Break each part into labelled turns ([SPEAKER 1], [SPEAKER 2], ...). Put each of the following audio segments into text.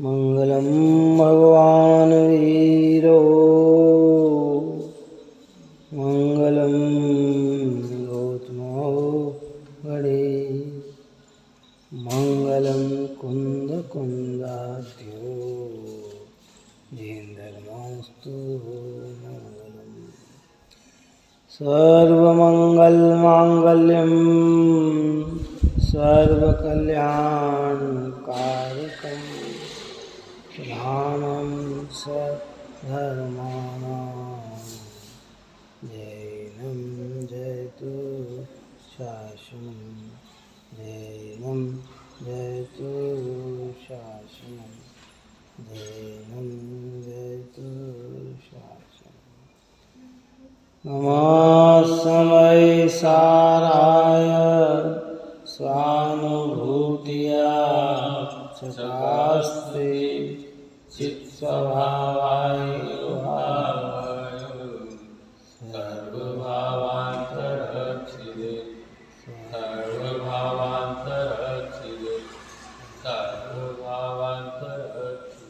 [SPEAKER 1] मंगलम भगवान वीरो मंगलम गौतमो गणे मंगलम कुंद कुंदाद्यो जेन्द्रमस्तु मंगलम सर्वमंगल मांगल्यम सर्वकल्याणकारकम प्रधानम सर्वधर्माणां जैनं जयतु शासनं जैनं जयतु शासनं जैनं जयतु शासनं नमः समय साराय स्वानुभूतिया सकास्ते चित्स्वभावाय
[SPEAKER 2] सर्वभावान्तरक्षिते सर्वभावान्तरक्षिते सर्वभावान्तरक्षिते।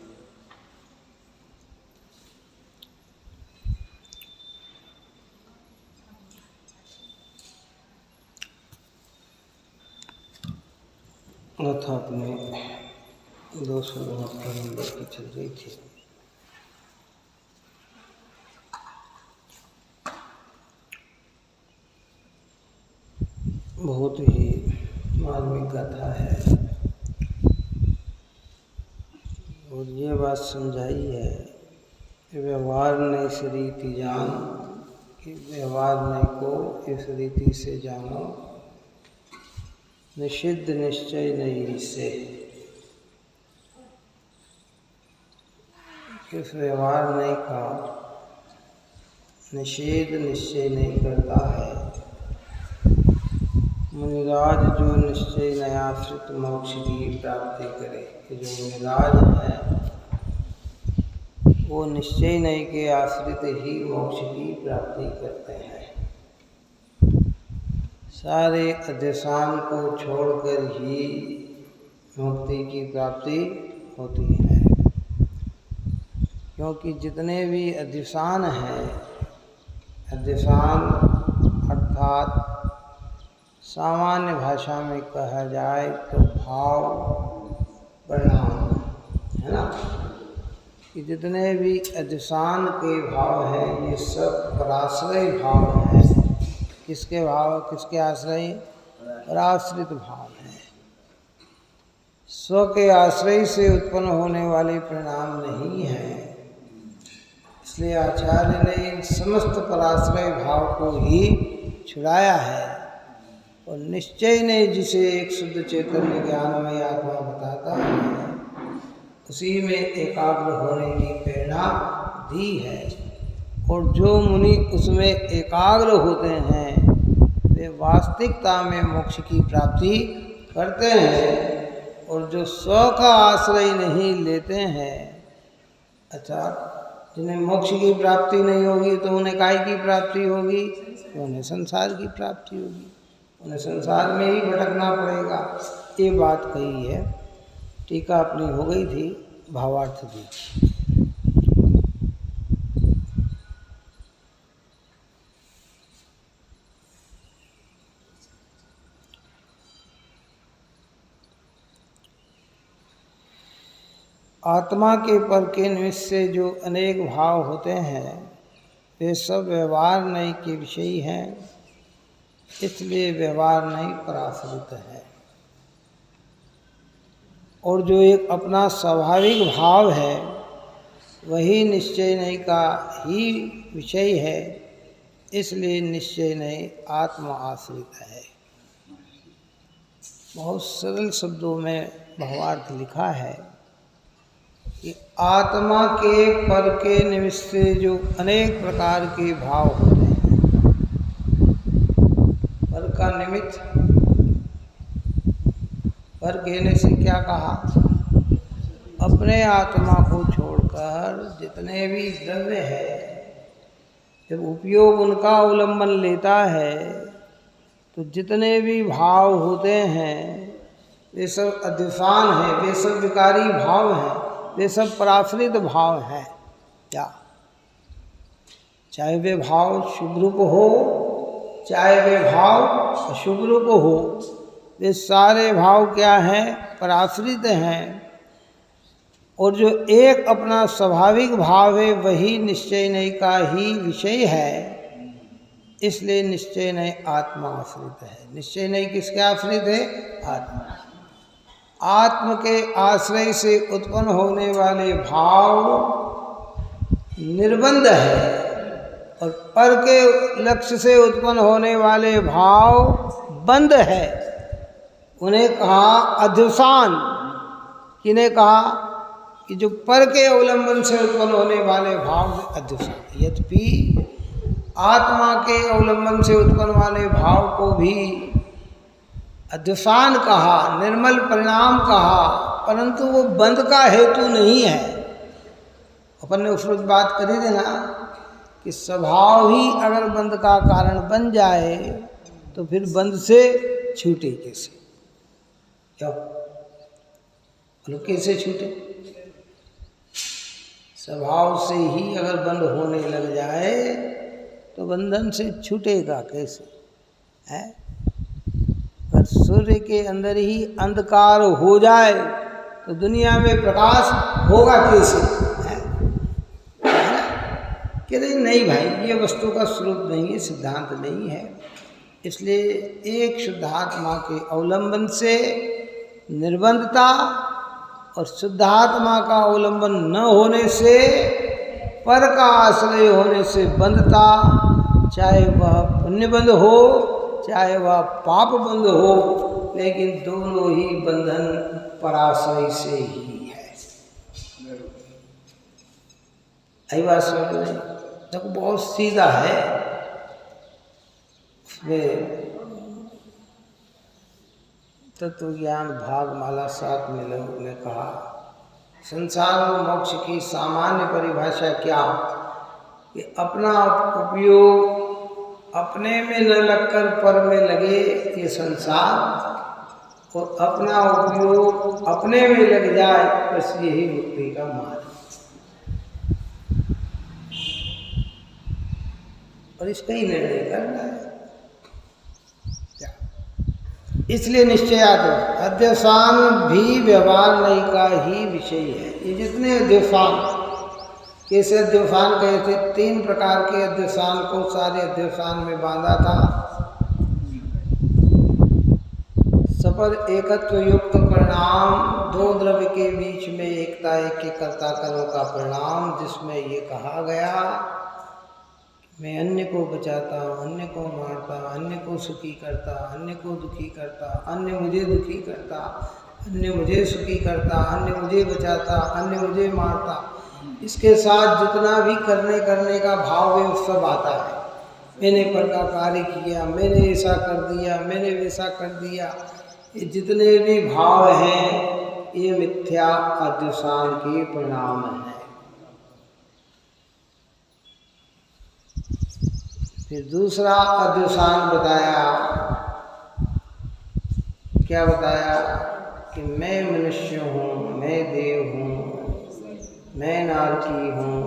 [SPEAKER 1] अथ अपने 269 नंबर की चल रही थी। बहुत ही मार्मिक गाथा है और ये बात समझाई है कि व्यवहार ने इस रीति जान कि व्यवहार ने को इस रीति से जानो निषिद्ध निश्चय नहीं से इस व्यवहार नहीं का निषेध निश्चय नहीं करता है। मुनिराज जो निश्चय नयाश्रित मोक्ष की प्राप्ति करे कि जो मुनिराज है वो निश्चय नहीं के आश्रित ही मोक्ष की प्राप्ति करते हैं। सारे अध्यसान को छोड़कर ही मुक्ति की प्राप्ति होती है, क्योंकि जितने भी अध्यसान हैं, अध्यसान अर्थात सामान्य भाषा में कहा जाए तो भाव परिणाम है ना, कि जितने भी अध्यसान के भाव हैं ये सब पराश्रय भाव हैं। किसके भाव, किसके आश्रय? पराश्रित भाव है। स्व के आश्रय से उत्पन्न होने वाले परिणाम नहीं है। इसलिए आचार्य ने इन समस्त पराश्रय भाव को ही छुड़ाया है और निश्चय ने जिसे एक शुद्ध चैतन्य ज्ञानमय आत्मा बताता है उसी में एकाग्र होने की प्रेरणा दी है। और जो मुनि उसमें एकाग्र होते हैं वे वास्तविकता में मोक्ष की प्राप्ति करते हैं, और जो स्व का आश्रय नहीं लेते हैं, अच्छा जिन्हें मोक्ष की प्राप्ति नहीं होगी तो उन्हें काय की प्राप्ति होगी? तो उन्हें संसार की प्राप्ति होगी, उन्हें संसार में ही भटकना पड़ेगा। ये बात कही है। टीका अपनी हो गई थी, भावार्थ दी। आत्मा के पर के निमित्त से जो अनेक भाव होते हैं वे सब व्यवहार नई के विषय हैं, इसलिए व्यवहार नहीं पराश्रित है। और जो एक अपना स्वाभाविक भाव है वही निश्चय नहीं का ही विषय है, इसलिए निश्चय नहीं आत्मा आश्रित है। बहुत सरल शब्दों में भावार्थ लिखा है कि आत्मा के पर के निमित्त से जो अनेक प्रकार के भाव होते हैं निमित्त। पर कहने से क्या कहा? अपने आत्मा को छोड़कर जितने भी द्रव्य है, जब उपयोग उनका अवलंबन लेता है तो जितने भी भाव होते हैं वे सब अध्यवसान हैं, वे सब विकारी भाव हैं, वे सब पराश्रित भाव हैं। क्या? चाहे वे भाव शुभ रूप हो, चाहे वे भाव अशुभ रूप हो, वे सारे भाव क्या हैं? पराश्रित हैं। और जो एक अपना स्वाभाविक भाव है वही निश्चय नय का ही विषय है। इसलिए निश्चय नय आत्मा आश्रित है। निश्चय नय किसके आश्रित है? आत्मा। आत्म के आश्रय से उत्पन्न होने वाले भाव निर्बंध है और पर के लक्ष्य से उत्पन्न होने वाले भाव बंद है। उन्हें कहा अध्यवसान। किन्हें कहा? कि जो पर के अवलंबन से उत्पन्न होने वाले भाव अध्यवसान। यद्यपि आत्मा के अवलंबन से उत्पन्न वाले भाव को भी अध्यवसान कहा, निर्मल परिणाम कहा, परंतु वो बंध का हेतु नहीं है। अपन ने उस रोज बात करी थी ना कि स्वभाव ही अगर बंध का कारण बन जाए तो फिर बंध से छूटे कैसे? क्यों? बोलो कैसे छूटे? स्वभाव से ही अगर बंध होने लग जाए तो बंधन से छूटेगा कैसे? है? अगर सूर्य के अंदर ही अंधकार हो जाए तो दुनिया में प्रकाश होगा कैसे? है? कहते नहीं भाई, ये वस्तु का स्वरूप नहीं है, सिद्धांत नहीं है। इसलिए एक शुद्धात्मा के अवलंबन से निर्बंधता और शुद्धात्मा का अवलंबन न होने से, पर का आश्रय होने से बंधता, चाहे वह पुण्य बंध हो चाहे वह पाप बंध हो, लेकिन दोनों ही बंधन पराश्रय से ही है। आई बात समझ में? देखो बहुत सीधा है। तत्व ज्ञान भागमाला 7 में लोगों ने कहा संसार और मोक्ष की सामान्य परिभाषा क्या? कि अपना उपयोग अपने में न लगकर पर में लगे ये संसार, और अपना उपयोग अपने में लग जाए, बस यही मुक्ति का मार्ग। और इसका ही निर्णय करना है। इसलिए निश्चयात अध्यवसान भी व्यवहार नय का ही विषय है। ये जितने अध्यवसान, कैसे अध्यवसान कहे थे? 3 प्रकार के अध्यवसान को सारे अध्यवसान में बांधा था। सपद एकत्व युक्त परिणाम, 2 द्रव्य के बीच में एकता, एक के कर्ता कर्म का परिणाम, जिसमें ये कहा गया मैं अन्य को बचाता हूँ, अन्य को मारता, अन्य को सुखी करता, अन्य को दुखी करता, अन्य मुझे दुखी करता, अन्य मुझे सुखी करता, अन्य मुझे बचाता, अन्य मुझे मारता। इसके साथ जितना भी करने का भाव है वो सब आता है। मैंने पर का कार्य किया, मैंने ऐसा कर दिया, मैंने वैसा कर दिया, ये जितने भी भाव हैं ये मिथ्या अध्यवसान के परिणाम हैं। फिर दूसरा अध्यवसान बताया, क्या बताया? कि मैं मनुष्य हूँ, मैं देव हूँ, मैं नारकी हूँ,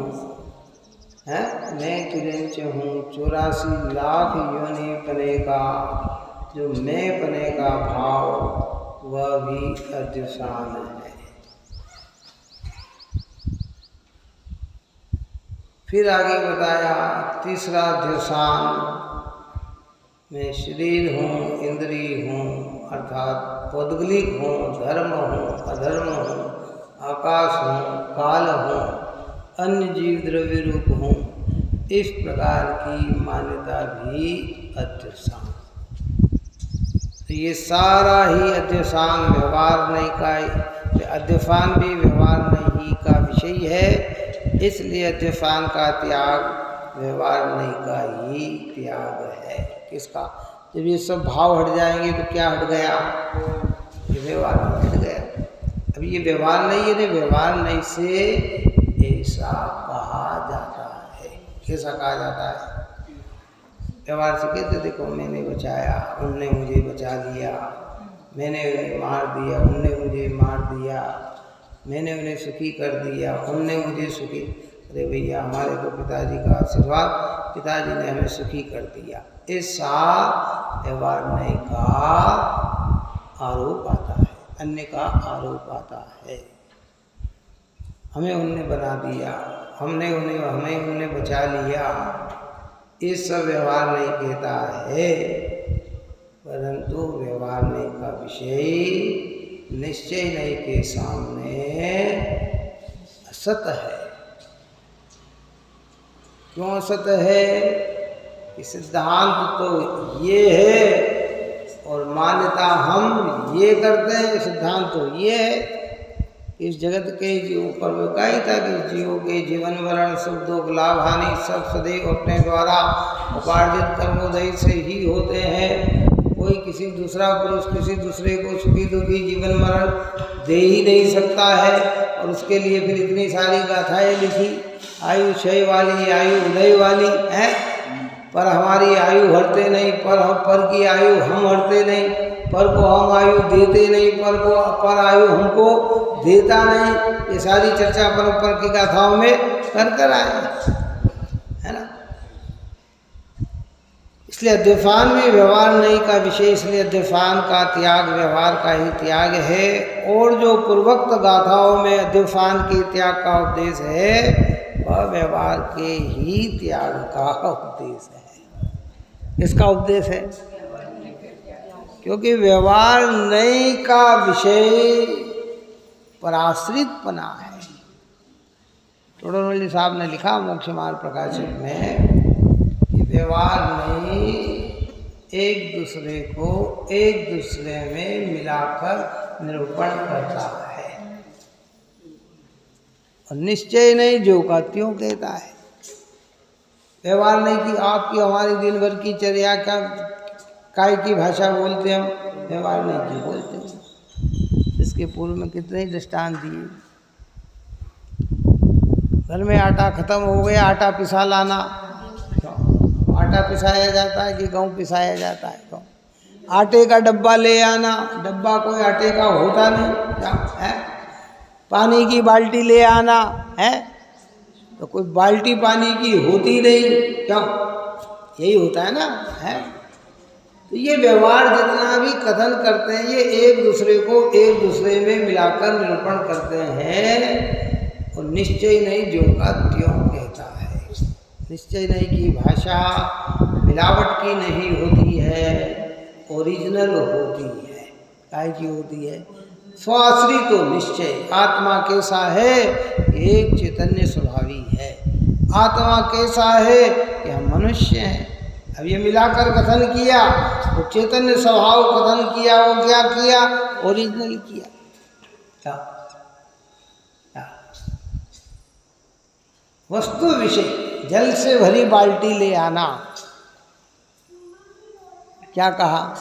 [SPEAKER 1] मैं किरंच हूँ, 84 लाख योनि पने का जो मैं पने का भाव वह भी अध्यवसान है। फिर आगे बताया तीसरा अध्यवसान, मैं शरीर हूँ, इंद्रिय हूँ, अर्थात पौद्गलिक हूँ, धर्म हूँ, अधर्म हूँ, आकाश हूँ, काल हूँ, अन्य जीव द्रव्य रूप हूँ, इस प्रकार की मान्यता भी अध्यवसान। तो ये सारा ही अध्यवसान व्यवहार नहीं का, अध्यवसान भी व्यवहार नहीं का विषय है। इसलिए अध्यवसान का त्याग व्यवहार नहीं का ही त्याग है। किसका? जब ये सब भाव हट जाएंगे तो क्या हट गया? ये व्यवहार हट गया। अब ये व्यवहार नहीं है, व्यवहार नहीं से ऐसा कहा जाता है। कैसा कहा जाता है? व्यवहार से कहते देखो मैंने बचाया, उनने मुझे बचा लिया, मैंने उन्हें मार दिया, उनने मुझे मार दिया, मैंने उन्हें सुखी कर दिया, उनने मुझे सुखी। अरे भैया हमारे तो पिताजी का आशीर्वाद, पिताजी ने हमें सुखी कर दिया। ऐसा व्यवहार नहीं का आरोप आता है, अन्य का आरोप आता है। हमें उनने बना दिया, हमें उन्हें बचा लिया, ये सब व्यवहार नहीं कहता है। परंतु व्यवहार नहीं का विषय निश्चय नहीं के सामने असत है। क्यों असत है? कि सिद्धांत तो ये है और मान्यता हम ये करते हैं। सिद्धांत तो ये है, इस जगत के ऊपर में कही था कि जीवों के जीवन वर्ण सुख दुख लाभ हानि सब सदैव अपने द्वारा उपार्जित कर्मोदय से ही होते हैं। कोई किसी दूसरा पुरुष किसी दूसरे को सुखी दुखी जीवन मरण दे ही नहीं सकता है। और उसके लिए फिर इतनी सारी गाथाएं लिखी, आयु क्षय वाली, आयु उदय वाली है। पर हमारी आयु हरते नहीं, पर की आयु हम हरते नहीं, पर को हम आयु देते नहीं, पर आयु हमको देता नहीं। ये सारी चर्चा पर की गाथाओं में कर आए, है ना। इसलिए अद्वैतवान में व्यवहार नहीं का विषय, इसलिए अद्वैतवान का त्याग व्यवहार का ही त्याग है। और जो पूर्वोक्त गाथाओं में अद्वैतवान के त्याग का उपदेश है वह व्यवहार के ही त्याग का उपदेश है। इसका उपदेश है क्योंकि व्यवहार नहीं का विषय पराश्रितपना है। टोडरमल्ली साहब ने लिखा मोक्ष मार्ग प्रकाशक में कि व्यवहार नहीं एक दूसरे में मिलाकर निरूपण करता है और निश्चय नहीं जो का त्यों कहता है। व्यवहार नहीं कि आपकी हमारी दिन भर की चर्या का काय की भाषा बोलते हम, व्यवहार नहीं की बोलते हैं। इसके पूर्व में कितने दृष्टांत दिए। घर में आटा खत्म हो गया, आटा पिसा लाना। आटा पिसाया जाता है कि गेहूँ पिसाया जाता है? तो आटे का डब्बा ले आना, डब्बा कोई आटे का होता नहीं क्या है। पानी की बाल्टी ले आना है तो कोई बाल्टी पानी की होती नहीं क्यों? यही होता है ना, है। तो ये व्यवहार जितना भी कथन करते हैं ये एक दूसरे में मिलाकर निरूपण करते हैं और निश्चय नहीं जो का त्यों कहता है। निश्चय नहीं की भाषा मिलावट की नहीं होती है, ओरिजिनल होती है। काय की होती है? स्वाश्रित तो निश्चय। आत्मा कैसा है? एक चैतन्य स्वभावी है। आत्मा कैसा है? कि हम मनुष्य हैं। अब ये मिलाकर कथन किया तो चैतन्य स्वभाव कथन किया, वो क्या किया? ओरिजिनल किया। क्या वस्तु विषय जल से भरी बाल्टी ले आना। क्या कहा?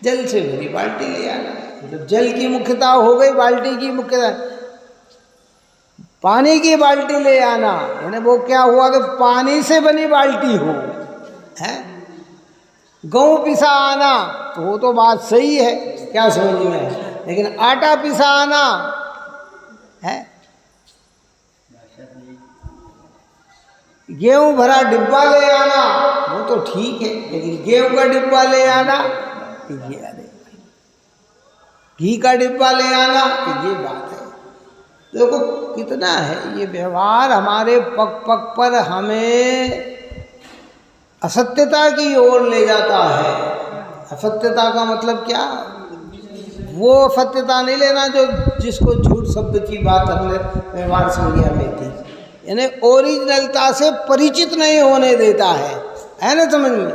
[SPEAKER 1] जल से भरी बाल्टी ले आना। मतलब जल की मुख्यता हो गई, बाल्टी की मुख्यता। पानी की बाल्टी ले आना यानी वो क्या हुआ कि पानी से बनी बाल्टी हो, है। गेहूँ पिसा आना तो वो तो बात सही है, क्या समझ में है। लेकिन आटा पिसा आना है, गेहूँ भरा डिब्बा ले आना वो तो ठीक है, लेकिन गेहूँ का डिब्बा ले आना ये अरे घी का डिब्बा ले आना ये बात है। देखो कितना है ये व्यवहार हमारे पग पग पर हमें असत्यता की ओर ले जाता है। असत्यता का मतलब क्या? वो असत्यता नहीं लेना जो जिसको झूठ शब्द की बात हमने व्यवहार संज्ञा में थी, यानी ओरिजिनलता से परिचित नहीं होने देता है ना, समझ में।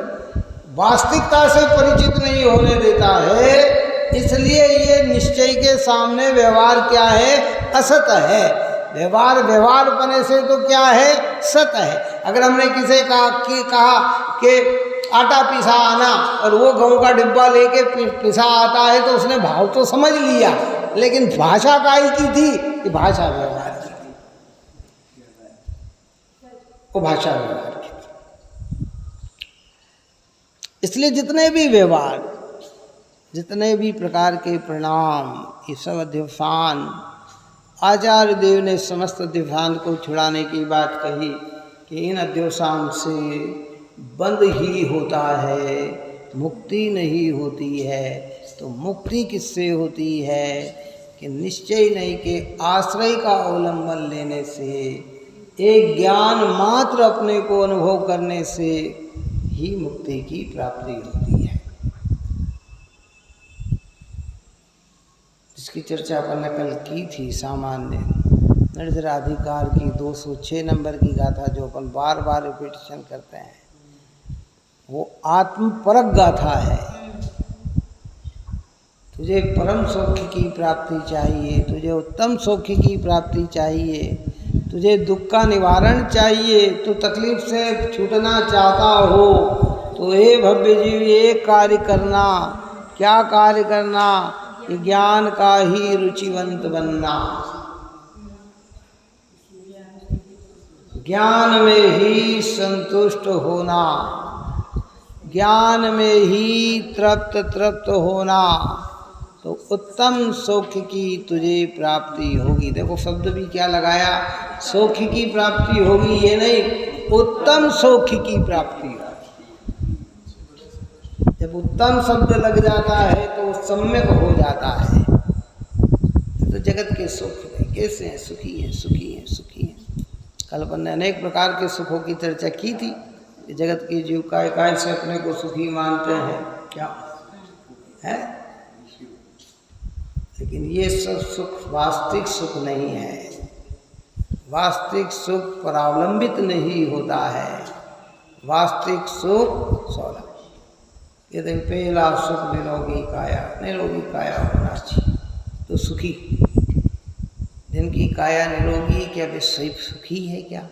[SPEAKER 1] वास्तविकता से परिचित नहीं होने देता है, इसलिए ये निश्चय के सामने व्यवहार क्या है? असत है। व्यवहार बने से तो क्या है? सत है। अगर हमने किसी कहा कि आटा पिसा आना और वो गेहूं का डिब्बा लेके पिसा आता है तो उसने भाव तो समझ लिया, लेकिन भाषा काई की थी कि भाषा व्यवहार की थी, वो भाषा व्यवहार की थी। इसलिए जितने भी व्यवहार, जितने भी प्रकार के प्रणाम, ये सब अध्यवसान, आचार्य देव ने समस्त अध्यवसान को छुड़ाने की बात कही कि इन अध्यवसान से बंद ही होता है, मुक्ति नहीं होती है। तो मुक्ति किससे होती है कि निश्चय नहीं के आश्रय का अवलंबन लेने से, एक ज्ञान मात्र अपने को अनुभव करने से ही मुक्ति की प्राप्ति होती है। इसकी चर्चा अपन ने कल की थी। सामान्य निर्जराधिकार की 206 नंबर की गाथा जो अपन बार बार रिपीटेशन करते हैं, वो आत्मपरक गाथा है। तुझे परम सौख्य की प्राप्ति चाहिए, तुझे उत्तम सौख्य की प्राप्ति चाहिए, तुझे दुख का निवारण चाहिए, तो तकलीफ से छूटना चाहता हो तो हे भव्य जीव एक कार्य करना। क्या कार्य करना? ज्ञान का ही रुचिवंत बनना, ज्ञान में ही संतुष्ट होना, ज्ञान में ही तृप्त होना, तो उत्तम सौख्य की तुझे प्राप्ति होगी। देखो शब्द भी क्या लगाया, सौख्य की प्राप्ति होगी, ये नहीं उत्तम सौख्य की प्राप्ति होगी। जब उत्तम शब्द लग जाता है तो वो सम्यक हो जाता है। तो जगत के सुख कैसे हैं? सुखी हैं, सुखी हैं, सुखी हैं। कल अपन ने अनेक प्रकार के सुखों की चर्चा की थी कि जगत के जीव काय से अपने को सुखी मानते हैं, क्या है? लेकिन ये सब सुख वास्तविक सुख नहीं है। वास्तविक सुख परावलंबित नहीं होता है। वास्तविक सुख सौलभ। ये देख पहला सुख निरोगी काया होना चाहिए तो सुखी। जिनकी काया निरोगी, क्या वे सही सुखी है? क्या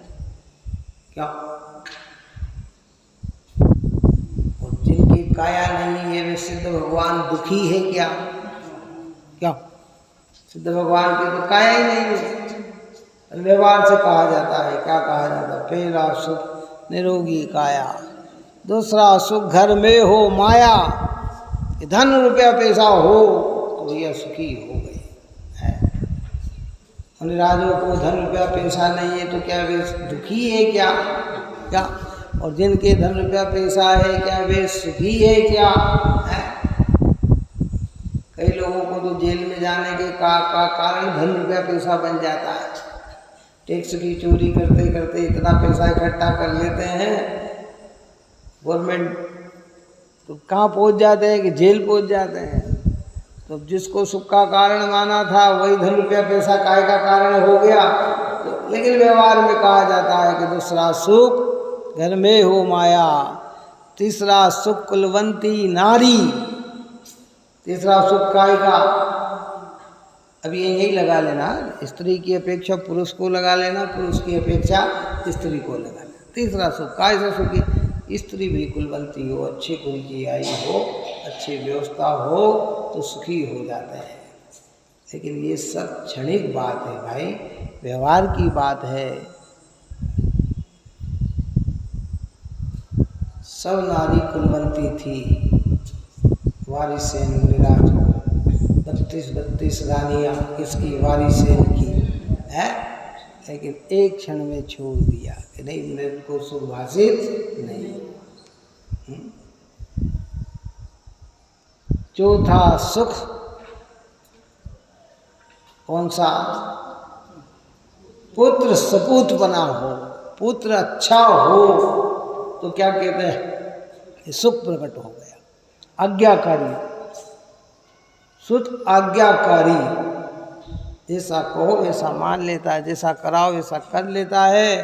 [SPEAKER 1] और जिनकी काया नहीं है वे सिद्ध भगवान दुखी है? क्या सिद्ध भगवान की तो काया ही नहीं है। व्यवहार से कहा जाता है, क्या कहा जाता है? पहला सुख निरोगी काया, दूसरा सुख घर में हो माया, धन रुपया पैसा हो तो यह सुखी हो गए है। उन राजों को धन रुपया पैसा नहीं है तो क्या वे दुखी है? क्या और जिनके धन रुपया पैसा है क्या वे सुखी है? क्या है? कई लोगों को तो जेल में जाने के कारण धन रुपया पैसा बन जाता है। टैक्स की चोरी करते करते इतना पैसा इकट्ठा कर लेते हैं, गवर्नमेंट तो कहाँ पहुँच जाते हैं कि जेल पहुँच जाते हैं। तो जिसको सुख का कारण माना था वही धन रुपया पैसा काय का कारण हो गया। तो लेकिन व्यवहार में कहा जाता है कि दूसरा सुख घर में हो माया, तीसरा सुख कुलवंती नारी, तीसरा सुख काय का। अब यही लगा लेना, स्त्री की अपेक्षा पुरुष को लगा लेना, पुरुष की अपेक्षा स्त्री को लगा लेना। तीसरा सुख काय से सुखी? स्त्री भी कुलवंती हो, अच्छे कुल की आई हो, अच्छी व्यवस्था हो तो सुखी हो जाते हैं। लेकिन ये सब क्षणिक बात है भाई, व्यवहार की बात है। सब नारी कुलवंती थी, वारिसेन मुनिराज को 32 रानियाँ इसकी वारिसेन की है, लेकिन एक क्षण में छोड़ दिया कि नहीं, मेरे को सुभाषित नहीं। चौथा सुख कौन सा? पुत्र सपूत बना हो, पुत्र अच्छा हो तो क्या कहते हैं? सुख प्रकट हो गया। आज्ञाकारी, सुख आज्ञाकारी, जैसा कहो वैसा मान लेता है, जैसा कराओ वैसा कर लेता है।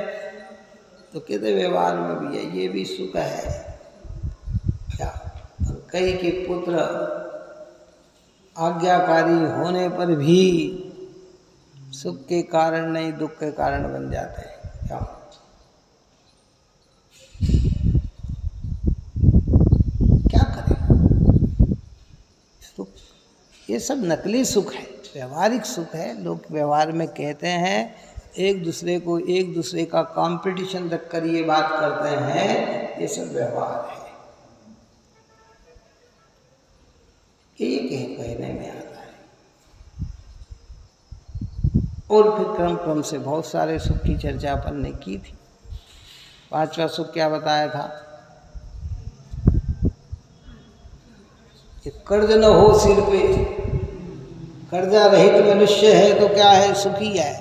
[SPEAKER 1] तो कहते व्यवहार में भी है, ये भी सुख है क्या? और कई के पुत्र आज्ञाकारी होने पर भी सुख के कारण नहीं दुख के कारण बन जाते हैं क्या? ये सब नकली सुख है, व्यवहारिक सुख है। लोग व्यवहार में कहते हैं, एक दूसरे का कंपटीशन रखकर ये बात करते हैं, ये सब व्यवहार है। ये कहने में आता है। और फिर क्रम से बहुत सारे सुख की चर्चा अपन ने की थी। 5वां सुख क्या बताया था कि कर्ज न हो सिर पे, कर्जा रहित मनुष्य है तो क्या है, सुखी है।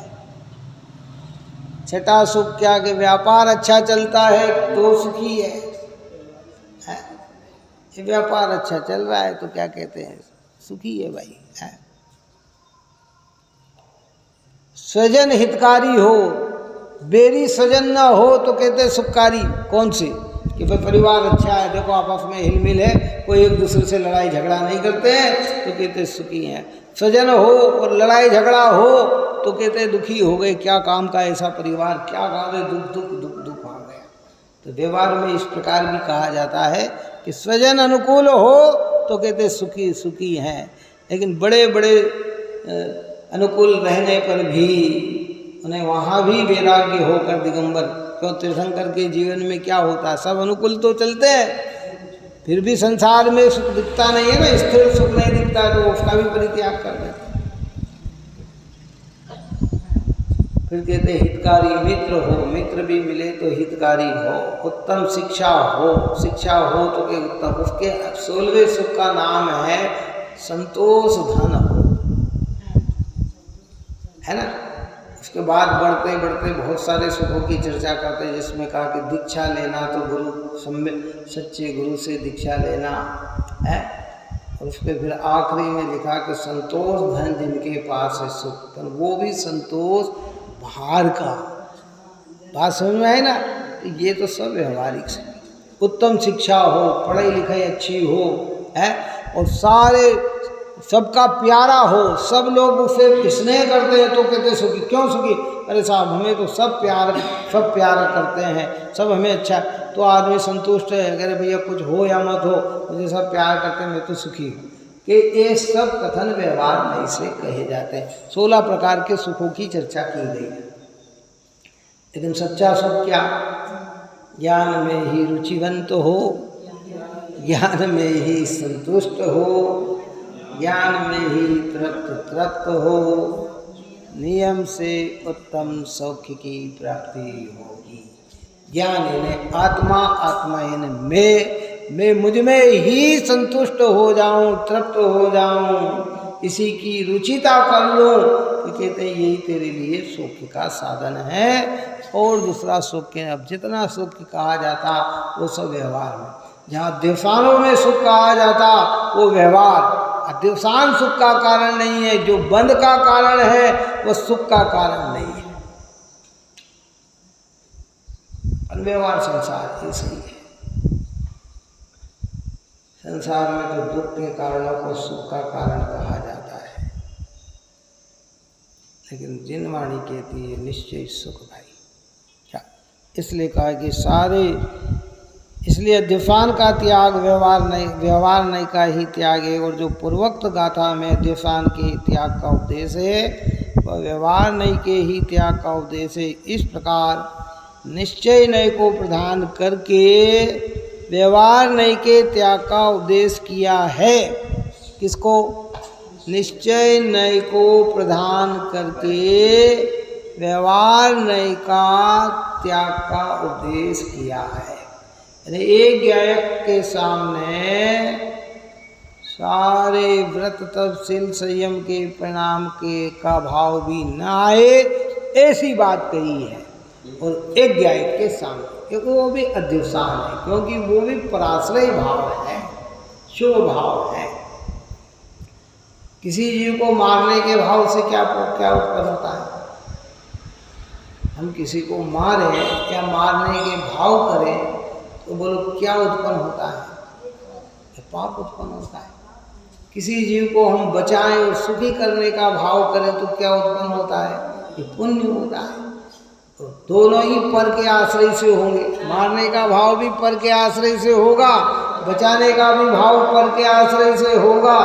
[SPEAKER 1] 6वां सुख क्या कि व्यापार अच्छा चलता है तो सुखी है। ये व्यापार अच्छा चल रहा है तो क्या कहते हैं, सुखी है भाई। स्वजन हितकारी हो, बेरी स्वजन ना हो तो कहते हैं सुखकारी। कौन से कि भाई परिवार अच्छा है, देखो आपस में हिलमिल है, कोई एक दूसरे से लड़ाई झगड़ा नहीं करते हैं तो कहते हैं सुखी हैं। स्वजन हो और लड़ाई झगड़ा हो तो कहते हैं दुखी हो गए, क्या काम का ऐसा परिवार, क्या काम है, दुख दुख दुख दुख आ गया। तो व्यवहार में इस प्रकार भी कहा जाता है कि स्वजन अनुकूल हो तो कहते सुखी सुखी हैं, लेकिन बड़े बड़े अनुकूल रहने पर भी उन्हें वहाँ भी वैराग्य होकर दिगंबर। क्यों, तीर्थंकर के जीवन में क्या होता है, सब अनुकूल तो चलते हैं, फिर भी संसार में सुख दिखता नहीं है ना, स्थिर सुख नहीं दिखता, तो उसका भी परित्याग कर देते। फिर कहते हितकारी मित्र हो, मित्र भी मिले तो हितकारी हो। उत्तम शिक्षा हो, शिक्षा हो तो के उत्तम। उसके 16वें सुख का नाम है संतोष धन हो, है ना। उसके बाद बढ़ते बढ़ते बहुत सारे सुखों की चर्चा करते हैं, जिसमें कहा कि दीक्षा लेना तो सच्चे गुरु से दीक्षा लेना है। और उसके फिर आखिरी में लिखा कि संतोष धन जिनके पास है सुख, पर वो भी संतोष बाहर का। बात समझ में आई ना। ये तो सब व्यवहारिक से। उत्तम शिक्षा हो, पढ़ाई लिखाई अच्छी हो, है, और सारे सबका प्यारा हो, सब लोग उसे स्नेह करते हैं तो कहते सुखी। क्यों सुखी, अरे साहब हमें तो सब प्यार करते हैं, सब हमें अच्छा, तो आदमी संतुष्ट है। अगर भैया कुछ हो या मत हो, मुझे सब प्यार करते हैं, मैं तो सुखी हूँ। कि ये सब कथन व्यवहार में से कहे जाते हैं। 16 प्रकार के सुखों की चर्चा की गई है। लेकिन सच्चा सुख क्या, ज्ञान में ही रुचिवंत हो, ज्ञान में ही संतुष्ट हो, ज्ञान में ही तृप्त हो, नियम से उत्तम सौख्य की प्राप्ति होगी। ज्ञान यानी आत्मा, आत्मा यानी मैं मुझ में ही संतुष्ट हो जाऊं, तृप्त हो जाऊं, इसी की रुचिता कर लूं, तो कहते हैं यही तेरे लिए सुख का साधन है। और दूसरा सुख के, अब जितना सुख कहा जाता वो सब व्यवहार में। जहाँ दिवसानों में सुख कहा जाता वो व्यवहार, दिवसान सुख का कारण नहीं है, जो बंध का कारण है वो सुख का कारण नहीं है। व्यवहार संसार ऐसे ही है। संसार में तो दुख के कारणों को सुख का कारण कहा जाता है, लेकिन जिन वाणी कहती है निश्चय सुख भाई। क्या इसलिए कहा कि सारे, इसलिए दिवसान का त्याग व्यवहार नहीं का ही त्याग है। और जो पूर्वोक्त गाथा में दिवसान के त्याग का उपदेश है वह व्यवहार नहीं के ही त्याग का उपदेश है। इस प्रकार निश्चय नय को प्रदान करके व्यवहार नय के त्याग का उपदेश किया है। किसको, निश्चय नय को प्रदान करके व्यवहार नय का त्याग का उपदेश किया है। एक गायक के सामने सारे व्रत तपशील संयम के परिणाम के का भाव भी न आए, ऐसी बात कही है। और एक गायक के सामने, क्योंकि वो भी अध्यवसान है, क्योंकि वो भी पराश्रय भाव है, शुभ भाव है। किसी जीव को मारने के भाव से क्या उत्पन्न होता है। हम किसी को मारें या मारने के भाव करें तो बोलो क्या उत्पन्न होता है, पाप उत्पन्न होता है। किसी जीव को हम बचाएं और सुखी करने का भाव करें तो क्या उत्पन्न होता है, ये पुण्य होता है। तो दोनों ही पर के आश्रय से होंगे। मारने का भाव भी पर के आश्रय से होगा, बचाने का भी भाव पर के आश्रय से होगा।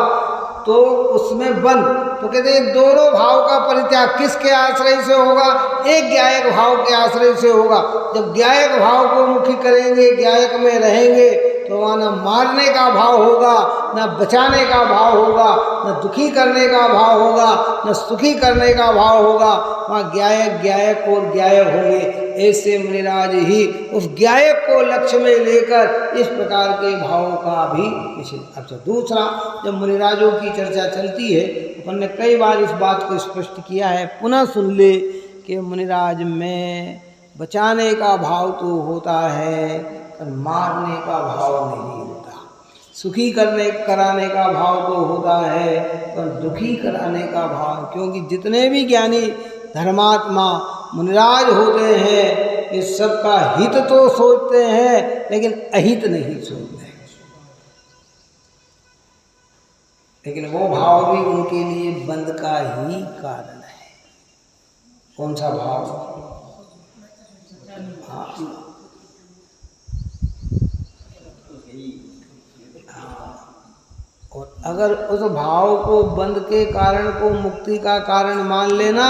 [SPEAKER 1] तो उसमें बंद। तो कहते हैं दोनों भाव का परित्याग किसके आश्रय से होगा? एक ज्ञायक भाव के आश्रय से होगा। जब ज्ञायक भाव को मुखी करेंगे, ज्ञायक में रहेंगे, तो वहाँ न मारने का भाव होगा, न बचाने का भाव होगा, न दुखी करने का भाव होगा, न सुखी करने का भाव होगा। वहाँ ज्ञायक ज्ञायक और ज्ञायक होंगे। ऐसे मुनिराज ही उस ज्ञायक को लक्ष्य में लेकर इस प्रकार के भावों का भी निषेध। अच्छा, दूसरा, जब मुनिराजों की चर्चा चलती है, अपन ने कई बार इस बात को स्पष्ट किया है, पुनः सुन ले कि मुनिराज में बचाने का भाव तो होता है पर मारने का भाव नहीं होता। सुखी कराने का भाव तो होता है पर दुखी कराने का भाव, क्योंकि जितने भी ज्ञानी धर्मात्मा मुनिराज होते हैं ये सबका हित तो सोचते हैं लेकिन अहित नहीं सोचते। लेकिन वो भाव भी उनके लिए बंद का ही कारण है। कौन सा भाव? हाँ, और अगर उस भाव को बंद के कारण को मुक्ति का कारण मान लेना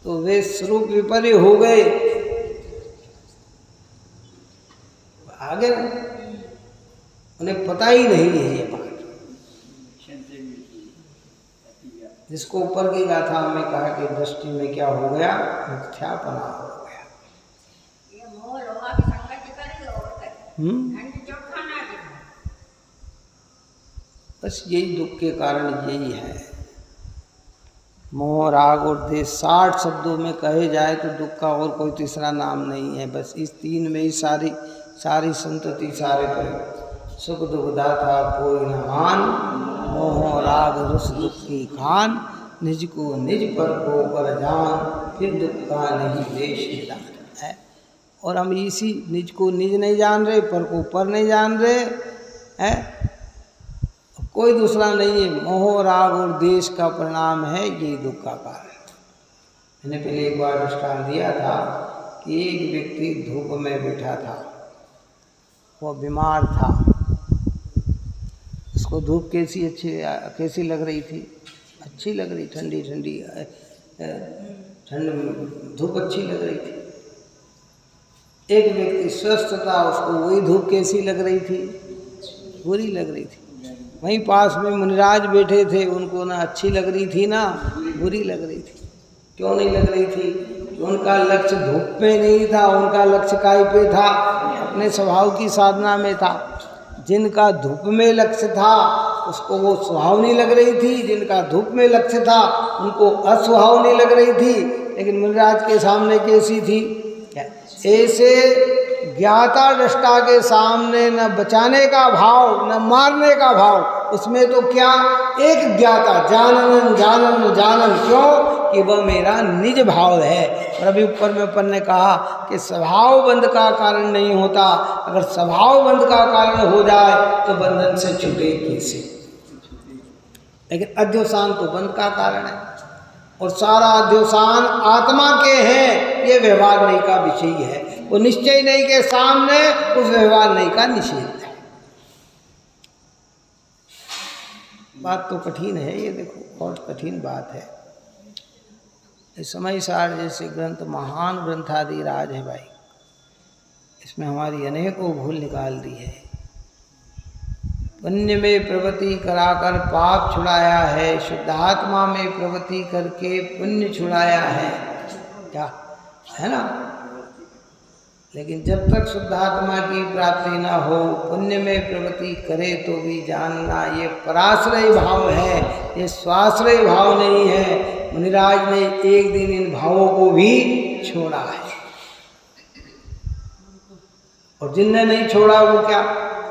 [SPEAKER 1] तो वे स्वरूप विपर्य हो गए। आगे उन्हें पता ही नहीं है ये बात। जिसको ऊपर की गाथा में कहा कि दृष्टि में क्या हो गया? मिथ्यापना हो गया। बस यही दुख के कारण यही है। मोह, राग और देश 60 शब्दों में कहे जाए तो दुख का और कोई तीसरा नाम नहीं है। बस इस तीन में ही सारी संतति, सारे पर सुख दुख दाता कोई न हान, मोह राग रस दुख की खान, निज को निज पर को पर जान, फिर दुख का नहीं देश निदान है। और हम इसी निज को निज नहीं जान रहे, पर को पर नहीं जान रहे हैं। कोई दूसरा नहीं है। मोह राग और देश का परिणाम है ये दुख का कारण। मैंने पहले एक बार दृष्टांत दिया था कि एक व्यक्ति धूप में बैठा था, वो बीमार था, उसको धूप कैसी लग रही थी? अच्छी लग रही, ठंडी ठंडी ठंड धूप अच्छी लग रही थी। एक व्यक्ति स्वस्थ था, उसको वही धूप कैसी लग रही थी? बुरी लग रही थी। वहीं पास में मुनिराज बैठे थे, उनको ना अच्छी लग रही थी ना बुरी लग रही थी। क्यों नहीं लग रही थी? उनका लक्ष्य धूप में नहीं था, उनका लक्ष्य काय पे था? अपने स्वभाव की साधना में था। जिनका धूप में लक्ष्य था उसको वो सुहावनी लग रही थी, जिनका धूप में लक्ष्य था उनको असुहावनी लग रही थी। लेकिन मुनिराज के सामने कैसी थी? ऐसे ज्ञाता दृष्टा के सामने न बचाने का भाव न मारने का भाव, उसमें तो क्या एक ज्ञाता जानन जानन जानन, क्यों कि वह मेरा निज भाव है। और अभी ऊपर में अपन ने कहा कि स्वभाव बंध का कारण नहीं होता। अगर स्वभाव बंध का कारण हो जाए तो बंधन से छूटे कैसे? लेकिन अध्यवसान तो बंध का कारण है, और सारा अध्यवसान आत्मा के हैं। ये व्यवहार नहीं का विषय है। वो निश्चय नहीं के सामने उस व्यवहार नहीं का निषेध है। बात तो कठिन है ये, देखो बहुत कठिन बात है। इस समय सार जैसे ग्रंथ महान ग्रंथादि राज है भाई, इसमें हमारी अनेकों भूल निकाल दी है। पुण्य में प्रवृत्ति कराकर पाप छुड़ाया है, शुद्धात्मा में प्रवृत्ति करके पुण्य छुड़ाया है, क्या है ना? लेकिन जब तक शुद्धात्मा की प्राप्ति न हो, पुण्य में प्रवृत्ति करे तो भी जानना ये पराश्रय भाव है, ये स्वाश्रय भाव नहीं है। मुनिराज ने एक दिन इन भावों को भी छोड़ा है। और जिनने नहीं छोड़ा वो क्या?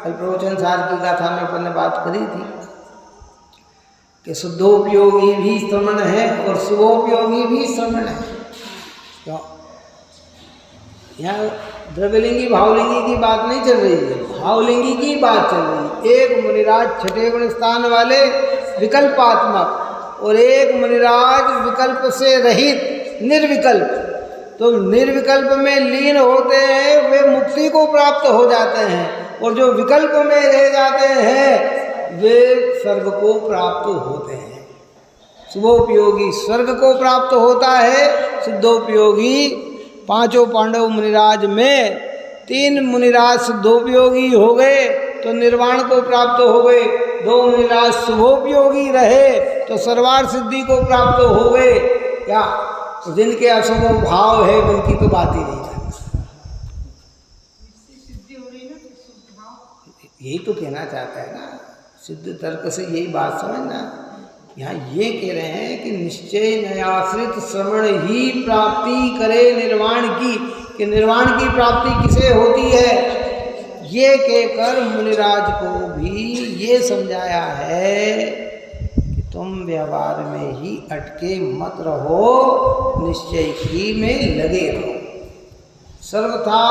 [SPEAKER 1] कल प्रवचन सार की गाथा में अपन ने बात करी थी कि शुद्धोपयोगी भी श्रवण है और शुभोपयोगी भी श्रवण है। क्यों? यहाँ द्रव्यलिंगी भावलिंगी की बात नहीं चल रही है, भावलिंगी की बात चल रही है। एक मुनिराज छठे गुण स्थान वाले विकल्पात्मक, और एक मुनिराज विकल्प से रहित निर्विकल्प। तो निर्विकल्प में लीन होते हैं वे मुक्ति को प्राप्त हो जाते हैं, और जो विकल्प में रह जाते हैं वे स्वर्ग को प्राप्त होते हैं। शुभोपयोगी स्वर्ग को प्राप्त होता है, सिद्धोपयोगी पांचों पांडव मुनिराज में 3 मुनिराज सिद्धोपयोगी हो गए तो निर्वाण को प्राप्त हो गए, 2 मुनिराज शुभोपयोगी रहे तो सर्वार्थ सिद्धि को प्राप्त हो गए। क्या जिनके अशुभ भाव है उनकी तो बात ही नहीं है। यही तो कहना चाहता है ना, सिद्ध तर्क से यही बात समझना। यहाँ ये कह रहे हैं कि निश्चय नयाश्रित श्रवण ही प्राप्ति करे निर्वाण की, कि निर्वाण की प्राप्ति किसे होती है, ये कहकर मुनिराज को भी ये समझाया है कि तुम व्यवहार में ही अटके मत रहो, निश्चय ही में लगे रहो। सर्वथा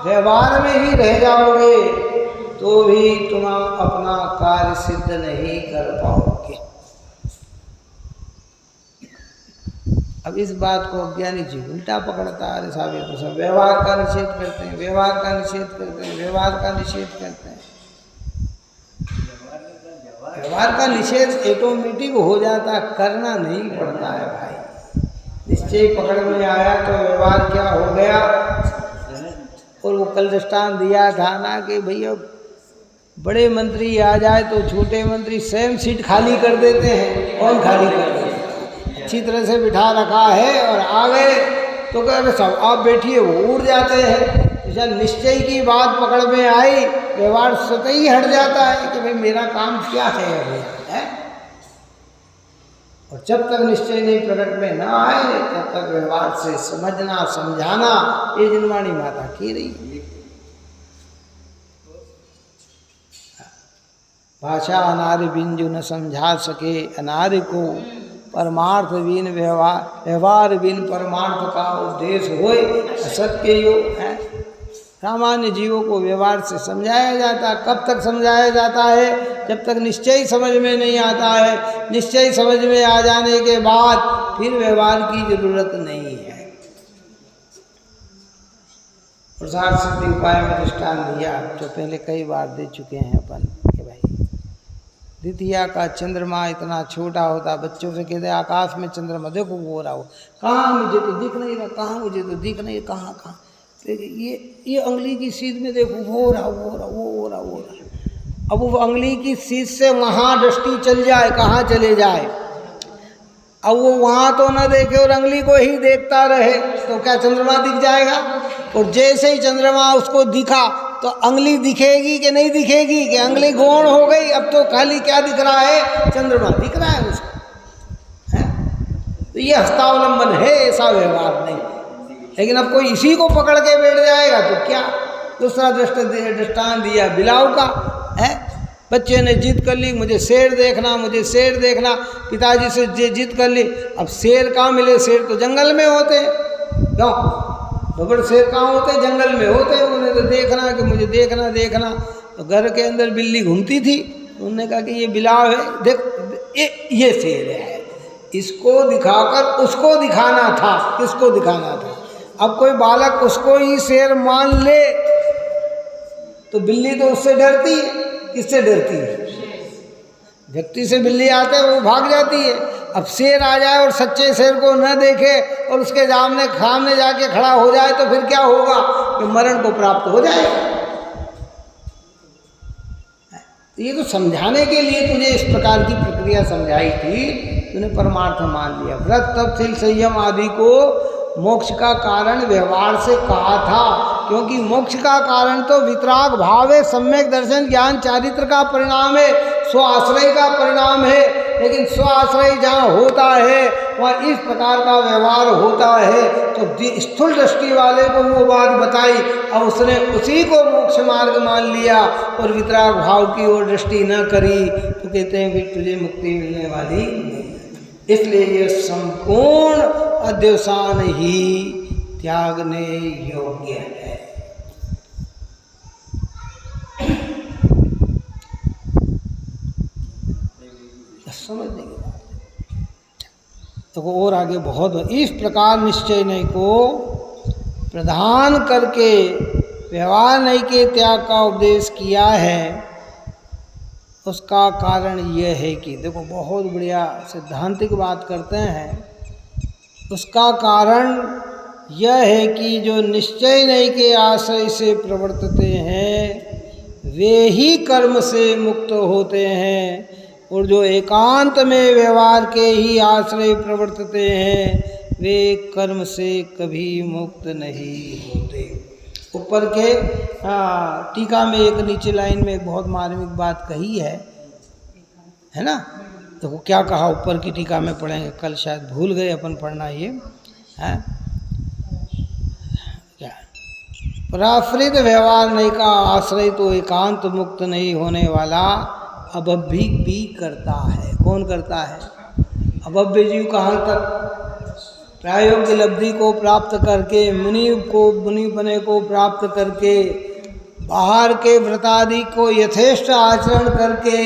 [SPEAKER 1] व्यवहार में ही रह जाओगे तो भी तुम अपना कार्य सिद्ध नहीं कर पाओगे। अब इस बात को अज्ञानी जी उल्टा पकड़ता है। अरे साहब ये तो सब व्यवहार का निषेध करते हैं, व्यवहार का निषेध करते हैं, व्यवहार का निषेध करते हैं। व्यवहार का निषेध ऑटोमेटिक हो जाता, करना नहीं पड़ता है भाई। निश्चय पकड़ में आया तो व्यवहार क्या हो गया। और वो कल दृष्टांत दिया था ना कि भैया बड़े मंत्री आ जाए तो छोटे मंत्री स्वयं सीट खाली कर देते हैं। कौन खाली कर देते हैं? अच्छी तरह से बिठा रखा है और आ गए तो कह रहे सब आप बैठिए, वो उड़ जाते हैं। जब निश्चय की बात पकड़ में आई, व्यवहार स्वतः ही हट जाता है कि भाई मेरा काम क्या है है? और जब तक निश्चय नहीं प्रकट में ना आए तब तक व्यवहार से समझना समझाना, ये जिनवाणी माता की रही है। भाषा अनार्य बिन जो न समझा सके, अनार्य को परमार्थ बिन व्यवहार बिन परमार्थ का उपदेश होए, असत्य योग है। सामान्य जीवों को व्यवहार से समझाया जाता। कब तक समझाया जाता है? जब तक निश्चय समझ में नहीं आता है। निश्चय समझ में आ जाने के बाद फिर व्यवहार की जरूरत नहीं है। प्रसाद सिद्धि उपाय में दृष्टांत दिया जो पहले कई बार दे चुके हैं अपन कि भाई द्वितीया का चंद्रमा इतना छोटा होता, बच्चों से कहते आकाश में चंद्रमा देखो वो हो रहा हो, कहाँ मुझे तो दिख नहीं रहा, कहाँ मुझे तो दिख नहीं, कहाँ कहाँ ये अंगुली की सीध में देखो वो हो रहा वो हो रहा वो हो रहा वो हो रहा। अब वो अंगुली की सीध से वहाँ दृष्टि चल जाए, कहाँ चले जाए, अब वो वहाँ तो न देखे और अंगुली को ही देखता रहे तो क्या चंद्रमा दिख जाएगा? और जैसे ही चंद्रमा उसको दिखा तो अंगुली दिखेगी कि नहीं दिखेगी? कि अंगुली गौण हो गई, अब तो खाली क्या दिख रहा है? चंद्रमा दिख रहा है उसको, है? तो ये हस्तावलंबन है, ऐसा व्यवहार नहीं। लेकिन अब कोई इसी को पकड़ के बैठ जाएगा तो क्या? दूसरा दृष्टांत दिया बिलाव का, है? बच्चे ने जिद कर ली मुझे शेर देखना, मुझे शेर देखना, पिताजी से जिद कर ली। अब शेर कहाँ मिले? शेर तो जंगल में होते हैं। क्यों? बबड़ शेर कहाँ होते? जंगल में होते हैं। उन्हें तो देखना कि मुझे देखना देखना। तो घर के अंदर बिल्ली घूमती थी, उन्होंने कहा कि ये बिलाव है, देख ये शेर है, इसको दिखाकर उसको दिखाना था। किसको दिखाना था? अब कोई बालक उसको ही शेर मान ले तो बिल्ली तो उससे डरती है। किससे डरती है? व्यक्ति से बिल्ली आते है वो भाग जाती है। अब शेर आ जाए और सच्चे शेर को न देखे और उसके सामने जाके खड़ा हो जाए तो फिर क्या होगा? कि मरण को प्राप्त हो जाएगा। ये तो समझाने के लिए तुझे इस प्रकार की प्रक्रिया समझाई थी, तूने परमार्थ मान लिया। व्रत तप शील संयम आदि को मोक्ष का कारण व्यवहार से कहा था, क्योंकि मोक्ष का कारण तो वितराग भाव है, सम्यक दर्शन ज्ञान चारित्र का परिणाम है, स्व आश्रय का परिणाम है। लेकिन स्व आश्रय जहाँ होता है वहाँ इस प्रकार का व्यवहार होता है। तो स्थूल दृष्टि वाले को वो बात बताई, अब उसने उसी को मोक्ष मार्ग मान लिया और वितराग भाव की ओर दृष्टि न करी तो कहते हैं कि तुझे मुक्ति मिलने वाली नहीं। इसलिए ये संपूर्ण अध्यवसान ही त्यागने योग्य है। समझने की बात तो और आगे बहुत इस प्रकार निश्चय नहीं को प्रधान करके व्यवहार नहीं के त्याग का उपदेश किया है। उसका कारण यह है कि देखो बहुत बढ़िया सिद्धांतिक बात करते हैं। उसका कारण यह है कि जो निश्चय नहीं के आश्रय से प्रवर्तते हैं वे ही कर्म से मुक्त होते हैं, और जो एकांत में व्यवहार के ही आश्रय प्रवर्तते हैं वे कर्म से कभी मुक्त नहीं होते। ऊपर के टीका में एक नीचे लाइन में एक बहुत मार्मिक बात कही है ना। देखो क्या कहा ऊपर की टीका में, पढ़ेंगे कल, शायद भूल गए अपन पढ़ना ये है क्या, पराश्रित व्यवहार नहीं का आश्रय तो एकांत मुक्त नहीं होने वाला अभव्य भी करता है। कौन करता है? अभव्य जीव कहाँ तक? प्रायोग्य लब्धि को प्राप्त करके, मुनिपने को प्राप्त करके, बाहर के व्रतादि को यथेष्ट आचरण करके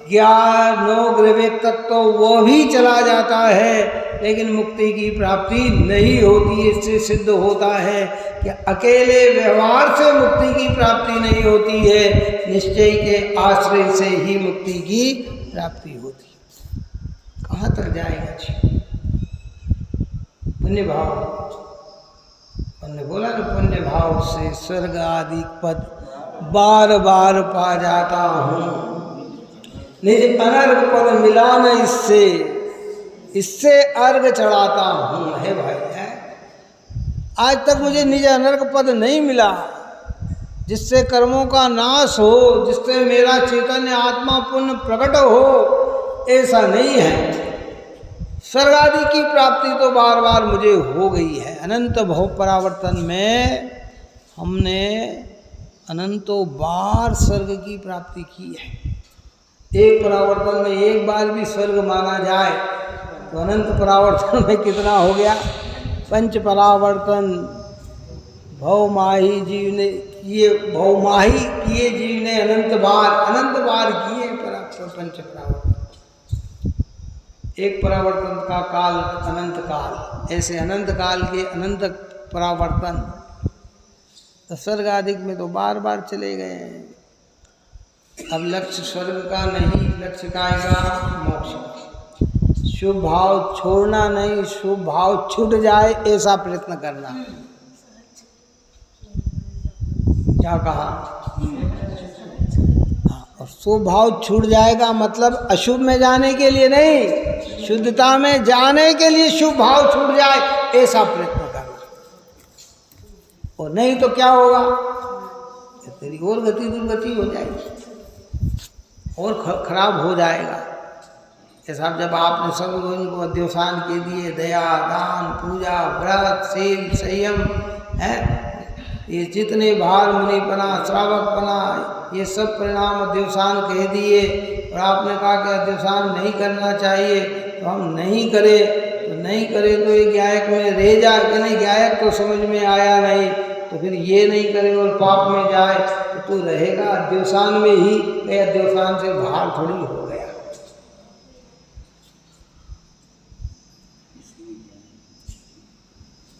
[SPEAKER 1] ज्ञान विवेक तक तो वो भी चला जाता है, लेकिन मुक्ति की प्राप्ति नहीं होती। इससे सिद्ध होता है कि अकेले व्यवहार से मुक्ति की प्राप्ति नहीं होती है, निश्चय के आश्रय से ही मुक्ति की प्राप्ति होती है। कहाँ तक जाएगा जी? पुण्य भाव, हमने बोला ना, पुण्य भाव से स्वर्ग आदि पद बार बार पा जाता हूँ, निज अनर्घ पद मिला न इससे अर्घ चढ़ाता हूँ। है भाई, है आज तक मुझे निज अनर्घ पद नहीं मिला जिससे कर्मों का नाश हो, जिससे मेरा चैतन्य आत्मा पुण्य प्रकट हो, ऐसा नहीं है। स्वर्ग आदि की प्राप्ति तो बार बार मुझे हो गई है। अनंत भव परावर्तन में हमने अनंतों बार स्वर्ग की प्राप्ति की है। एक परावर्तन में एक बार भी स्वर्ग माना जाए तो अनंत परावर्तन में कितना हो गया? 5 परावर्तन भवमाही जीव ने किए, भवमाही किए जीव ने अनंत बार किए परावर्तन, 5 परावर्तन। एक परावर्तन का काल अनंत काल, ऐसे अनंत काल के अनंत परावर्तन। तो स्वर्ग आदि में तो बार बार चले गए हैं। अब लक्ष्य स्वर्ग का नहीं, लक्ष्य का मोक्ष। शुभ भाव छोड़ना नहीं, शुभ भाव छूट जाए ऐसा प्रयत्न करना। क्या कहा? और शुभ भाव छूट जाएगा मतलब अशुभ में जाने के लिए नहीं, शुद्धता में जाने के लिए शुभ भाव छूट जाए ऐसा प्रयत्न करना। और नहीं तो क्या होगा? तेरी और गति दुर्गति हो जाएगी और खराब हो जाएगा। ऐसा जब आपने सब उनको अध्यवसान के दिए, दया, दान, पूजा, व्रत, शील, संयम है, ये जितने भार, मुनिपना, श्रावकपना, ये सब परिणाम अध्यवसान कह दिए, और आपने कहा कि अध्यवसान नहीं करना चाहिए, तो हम नहीं करे तो ये गायक में रह जाए कि नहीं, गायक तो समझ में आया नहीं, तो फिर ये नहीं करे और पाप में जाए तो तू रहेगा अध्यवसान में ही। अध्यवसान से भार थोड़ी हो गया।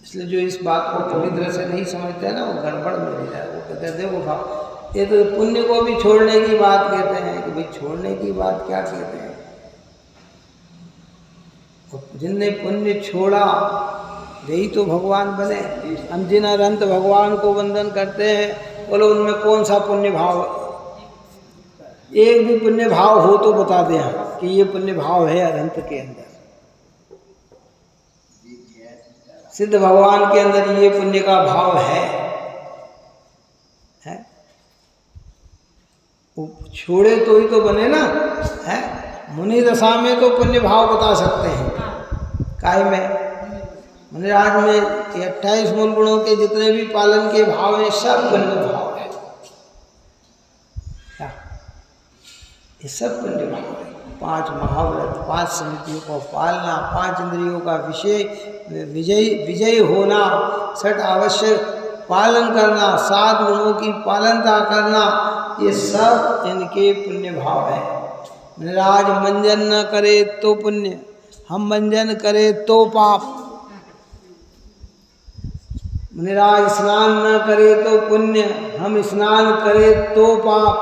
[SPEAKER 1] इसलिए जो इस बात को पूरी तरह से नहीं समझते हैं ना, वो गड़बड़ में रह जाए। वो कहते हैं देखो भाव, ये तो पुण्य को भी छोड़ने की बात कहते हैं कि भाई छोड़ने की बात क्या कहते हैं? जिनने पुण्य छोड़ा यही तो भगवान बने। हम जिन अनंत भगवान को वंदन करते हैं, बोलो उनमें कौन सा पुण्य भाव? एक भी पुण्य भाव हो तो बता दें कि ये पुण्य भाव है अनंत के अंदर। सिद्ध भगवान के अंदर ये पुण्य का भाव है? वो छोड़े तो ही तो बने ना, है? मुनि दशा में तो पुण्य भाव बता सकते हैं। काय में मुनिराज में 28 मूल गुणों के जितने भी पालन के भाव हैं, सब पुण्य भाव है। क्या ये सब पुण्य भाव है? 5 महाव्रत, 5 समितियों को पालना, 5 इंद्रियों का विजय होना, 6 आवश्यक पालन करना, 7 गुणों की पालनता करना, ये सब इनके पुण्य भाव है। मुनिराज मंजन न करे तो पुण्य, हम मंजन करे तो पाप। मुनिराज स्नान न करे तो पुण्य, हम स्नान करे तो पाप।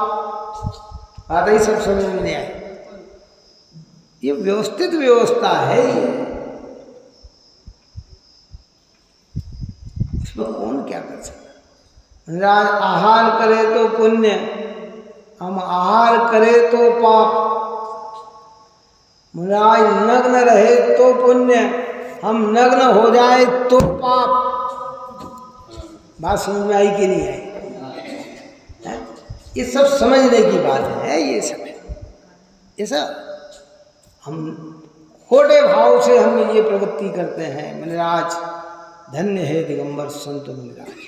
[SPEAKER 1] बात ही सब समझ में नहीं आई। ये व्यवस्थित व्यवस्था है ये, इसमें कौन क्या कर सकता। महाराज आहार करे तो पुण्य, हम आहार करे तो पाप। महाराज नग्न रहे तो पुण्य, हम नग्न हो जाए तो पाप। बात समझ में आई कि नहीं आई? ये सब समझने की बात है। ये सब ये सब हम खोटे भाव से हम ये प्रवृत्ति करते हैं। मुनिराज धन्य है दिगंबर संत मुनिराज,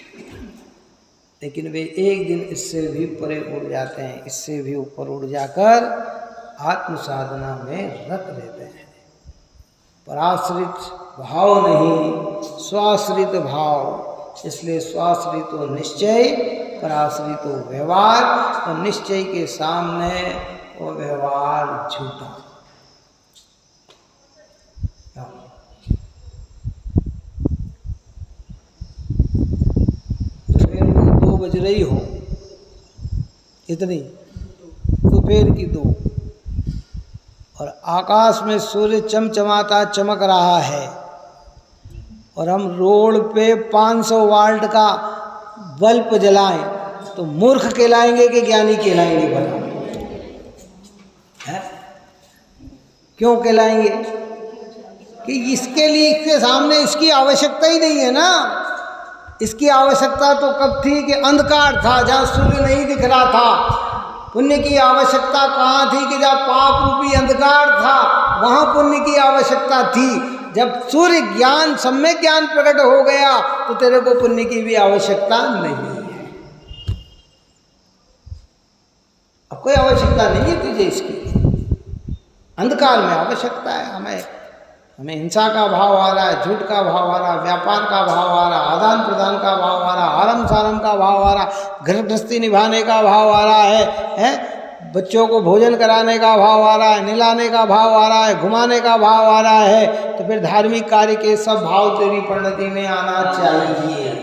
[SPEAKER 1] लेकिन वे एक दिन इससे भी परे उड़ जाते हैं, इससे भी ऊपर उड़ जाकर आत्म साधना में रत रहते हैं। पराश्रित भाव नहीं, स्वाश्रित भाव। इसलिए स्वाश्रितो निश्चय, पराश्रितो व्यवहार, और निश्चय के सामने वो व्यवहार झूठा। दोपहर को 2 बज रही हो, इतनी दोपहर की 2, और आकाश में सूर्य चमचमाता चमक रहा है, और हम रोड पे 500 वाल्ट का बल्ब जलाएं तो मूर्ख कहलाएंगे कि ज्ञानी कहलाएंगे? बताओ, क्यों कहलाएंगे? कि इसके लिए, इसके सामने इसकी आवश्यकता ही नहीं है ना। इसकी आवश्यकता तो कब थी कि अंधकार था, जहाँ सूर्य नहीं दिख रहा था। पुण्य की आवश्यकता कहाँ थी कि जहाँ पाप रूपी अंधकार था, वहाँ पुण्य की आवश्यकता थी। जब सूर्य ज्ञान, सम्यक ज्ञान प्रकट हो गया तो तेरे को पुण्य की भी आवश्यकता नहीं है। अब कोई आवश्यकता नहीं है तुझे इसकी। अंधकार में आवश्यकता है। हमें हिंसा का भाव आ रहा है, झूठ का भाव आ रहा है, व्यापार का भाव आ रहा है, आदान प्रदान का भाव आ रहा है, आरम सारम का भाव आ रहा है, घर गृहस्थी निभाने का भाव आ रहा है, बच्चों को भोजन कराने का भाव आ रहा है, निलाने का भाव आ रहा है, घुमाने का भाव आ रहा है। तो फिर धार्मिक कार्य के सब भाव तेरी परिणति में आना चाहिए।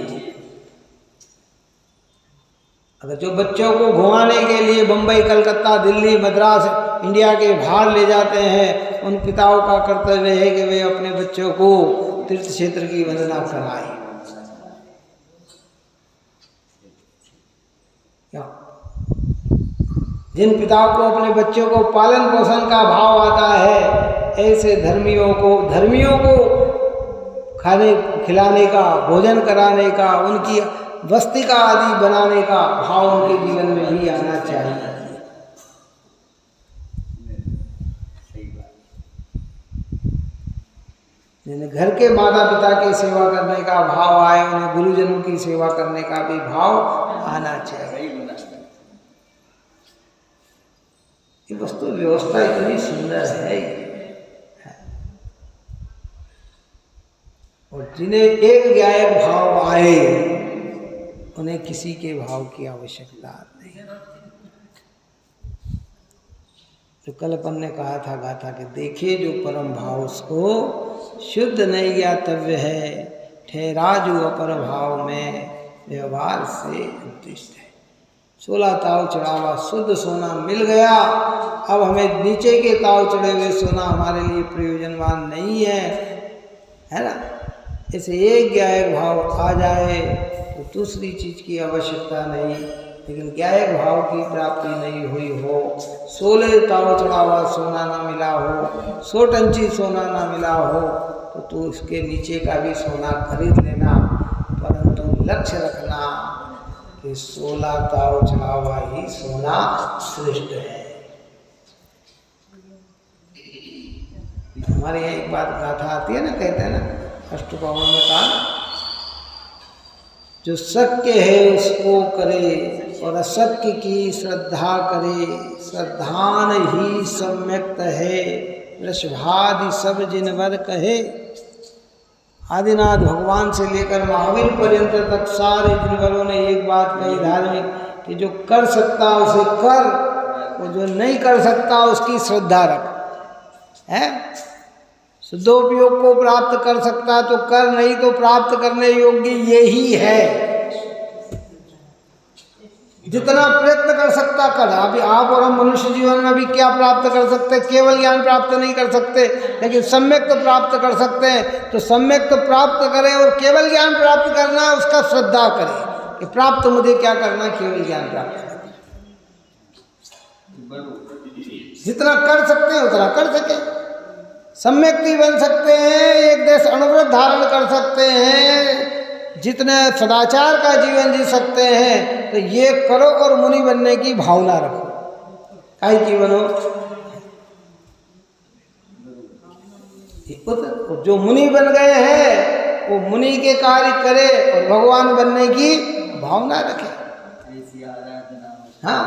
[SPEAKER 1] अगर जो बच्चों को घुमाने के लिए बम्बई, कलकत्ता, दिल्ली, मद्रास, इंडिया के बाहर ले जाते हैं, उन पिताओं का कर्तव्य है कि वे अपने बच्चों को तीर्थ क्षेत्र की वंदना कराएं। जिन पिताओं को अपने बच्चों को पालन पोषण का भाव आता है, ऐसे धर्मियों को खाने खिलाने का, भोजन कराने का, उनकी वस्तिका आदि बनाने का भाव उनके जीवन में भी आना चाहिए। जिन्हें घर के माता पिता की सेवा करने का भाव आए, उन्हें गुरुजनों की सेवा करने का भी भाव आना चाहिए। ये वस्तु व्यवस्था इतनी सुंदर है। और जिन्हें एक गायक भाव आए, उन्हें किसी के भाव की आवश्यकता नहीं। तो कल अपन ने कहा था, गाथा के देखे जो परम भाव उसको शुद्ध नहीं ज्ञातव्य है, ठहरा जो अपर भाव में व्यवहार से उद्दिष्ट है। 16 ताव चढ़ावा शुद्ध सोना मिल गया। अब हमें नीचे के ताव चढ़े हुए सोना हमारे लिए प्रयोजनवान नहीं है ना। ऐसे एक ज्ञायक भाव आ जाए तो दूसरी चीज की आवश्यकता नहीं। लेकिन ज्ञायक भाव की प्राप्ति नहीं हुई हो, 16 ताव चढ़ावा सोना ना मिला हो, 100 टंची सोना ना मिला हो, तो तू इसके नीचे का भी सोना खरीद लेना, परंतु लक्ष्य रखना कि 16 ताव चढ़ावा ही सोना श्रेष्ठ है। हमारे यहाँ एक बात गाथा आती है ना, कहते हैं ना अष्टपावन में कहा, जो शक्य है उसको करे और अशक्य की श्रद्धा करे, श्रद्धान ही सम्यक्त है, वृषभादि सब जिनवर कहे। आदिनाथ भगवान से लेकर महावीर पर्यंत तक सारे जिनवरों ने एक बात कही धार्मिक, कि जो कर सकता उसे कर, और जो नहीं कर सकता उसकी श्रद्धा रख। है शुद्धोपयोग को प्राप्त कर सकता तो कर, नहीं तो प्राप्त करने योग्य यही है। जितना प्रयत्न कर सकता कर। अभी आप और हम मनुष्य जीवन में अभी क्या प्राप्त कर सकते हैं? केवल ज्ञान प्राप्त नहीं कर सकते, लेकिन सम्यक तो प्राप्त कर सकते हैं। तो सम्यक तो प्राप्त करें और केवल ज्ञान प्राप्त करना है उसका श्रद्धा करें कि प्राप्त मुझे क्या करना, केवल ज्ञान प्राप्त करना। जितना कर सकते हैं उतना कर सके। सम्यक भी बन सकते हैं, एक देश अनुव्रत धारण कर सकते हैं, जितने सदाचार का जीवन जी सकते हैं, तो ये करो और मुनि बनने की भावना रखो। काहे की बनो? जो मुनि बन गए हैं वो मुनि के कार्य करे और भगवान बनने की भावना रखे। हाँ,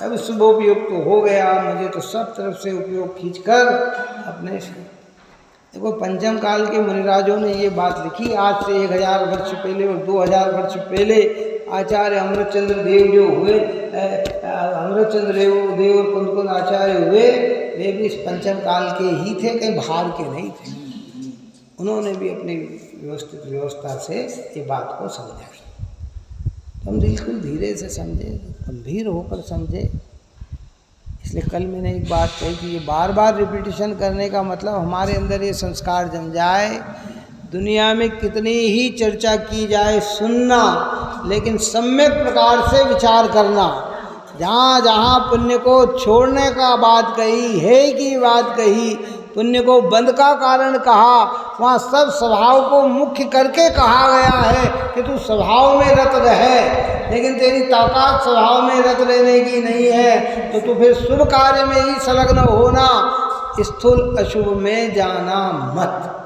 [SPEAKER 1] अब शुभ उपयोग तो हो गया, मुझे तो सब तरफ से उपयोग खींचकर अपने से। देखो पंचम काल के मुनिराजों ने ये बात लिखी। आज से 1000 वर्ष पहले और 2000 वर्ष पहले आचार्य अमृतचंद्र देव जो हुए, अमृतचंद्र देव और कुंद आचार्य हुए, वे भी इस पंचम काल के ही थे, कहीं बाहर के नहीं थे। उन्होंने भी अपनी व्यवस्थित व्यवस्था से ये बात को समझा। हम बिल्कुल धीरे से समझे, गंभीर होकर समझे। इसलिए कल मैंने एक बात कही कि ये बार बार रिपीटिशन करने का मतलब हमारे अंदर ये संस्कार जम जाए। दुनिया में कितनी ही चर्चा की जाए, सुनना, लेकिन सम्यक प्रकार से विचार करना। जहाँ जहाँ पुण्य को छोड़ने का बात कही, है की बात कही, पुण्य को बंद का कारण कहा, वहाँ सब स्वभाव को मुख्य करके कहा गया है कि तू स्वभाव में रत रहे, लेकिन तेरी ताकत स्वभाव में रत रहने की नहीं है, तो तू फिर शुभ कार्य में ही संलग्न होना, स्थूल अशुभ में जाना मत,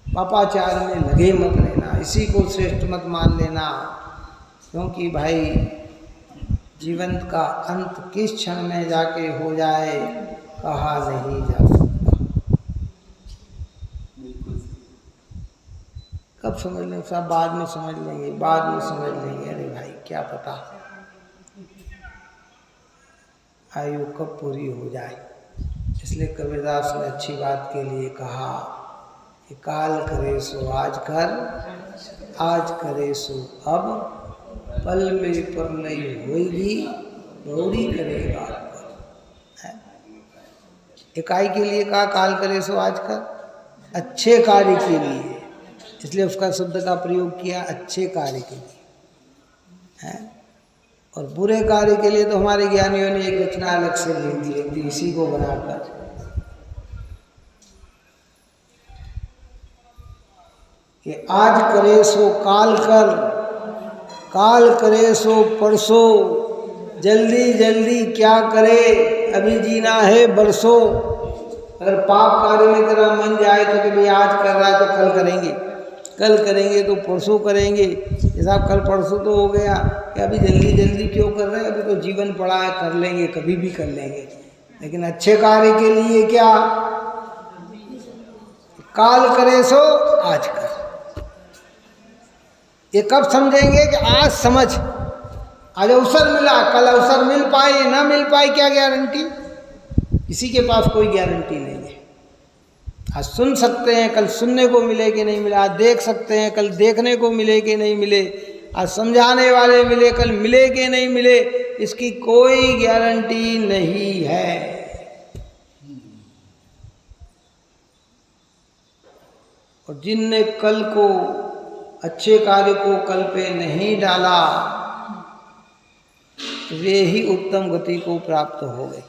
[SPEAKER 1] पापाचार में लगे मत लेना, इसी को श्रेष्ठ मत मान लेना। क्योंकि भाई जीवन का अंत किस क्षण में जाके हो जाए कहा नहीं जा सकता। कब समझ लेंगे? सब बाद में समझ लेंगे, बाद में समझ लेंगे। अरे भाई क्या पता आयु कब पूरी हो जाए। इसलिए कबीरदास ने अच्छी बात के लिए कहा कि काल करे सो आज कर, आज करे सो अब, पल में परलय होगी, गौरी करेगा। इकाई के लिए कहा काल करे सो आज कर, अच्छे कार्य के लिए, इसलिए उसका शब्द का प्रयोग किया, अच्छे कार्य के लिए है। और बुरे कार्य के लिए तो हमारे ज्ञानियों ने एक रचना अलग से लिख दी इसी को बनाकर। कि आज करे सो काल कर, काल करे सो परसों, जल्दी जल्दी क्या करे, अभी जीना है बरसों। अगर पाप कार्य में तेरा मन जाए तो कि भाई आज कर रहा है तो कल करेंगे, कल करेंगे तो परसों करेंगे, जैसा कल परसों तो हो गया कि अभी जल्दी जल्दी क्यों कर रहे हैं, अभी तो जीवन पड़ा है, कर लेंगे, कभी भी कर लेंगे। लेकिन अच्छे कार्य के लिए क्या, काल करे सो आज कर। ये कब समझेंगे कि आज समझ, आज अवसर मिला, कल अवसर मिल पाए ना मिल पाए, क्या गारंटी? किसी के पास कोई गारंटी नहीं है। आज सुन सकते हैं, कल सुनने को मिले कि नहीं मिले, आज देख सकते हैं, कल देखने को मिले कि नहीं मिले, आज समझाने वाले मिले, कल मिले कि नहीं मिले, इसकी कोई गारंटी नहीं है। और जिनने कल को, अच्छे कार्य को कल पे नहीं डाला, वे ही उत्तम गति को प्राप्त हो गए।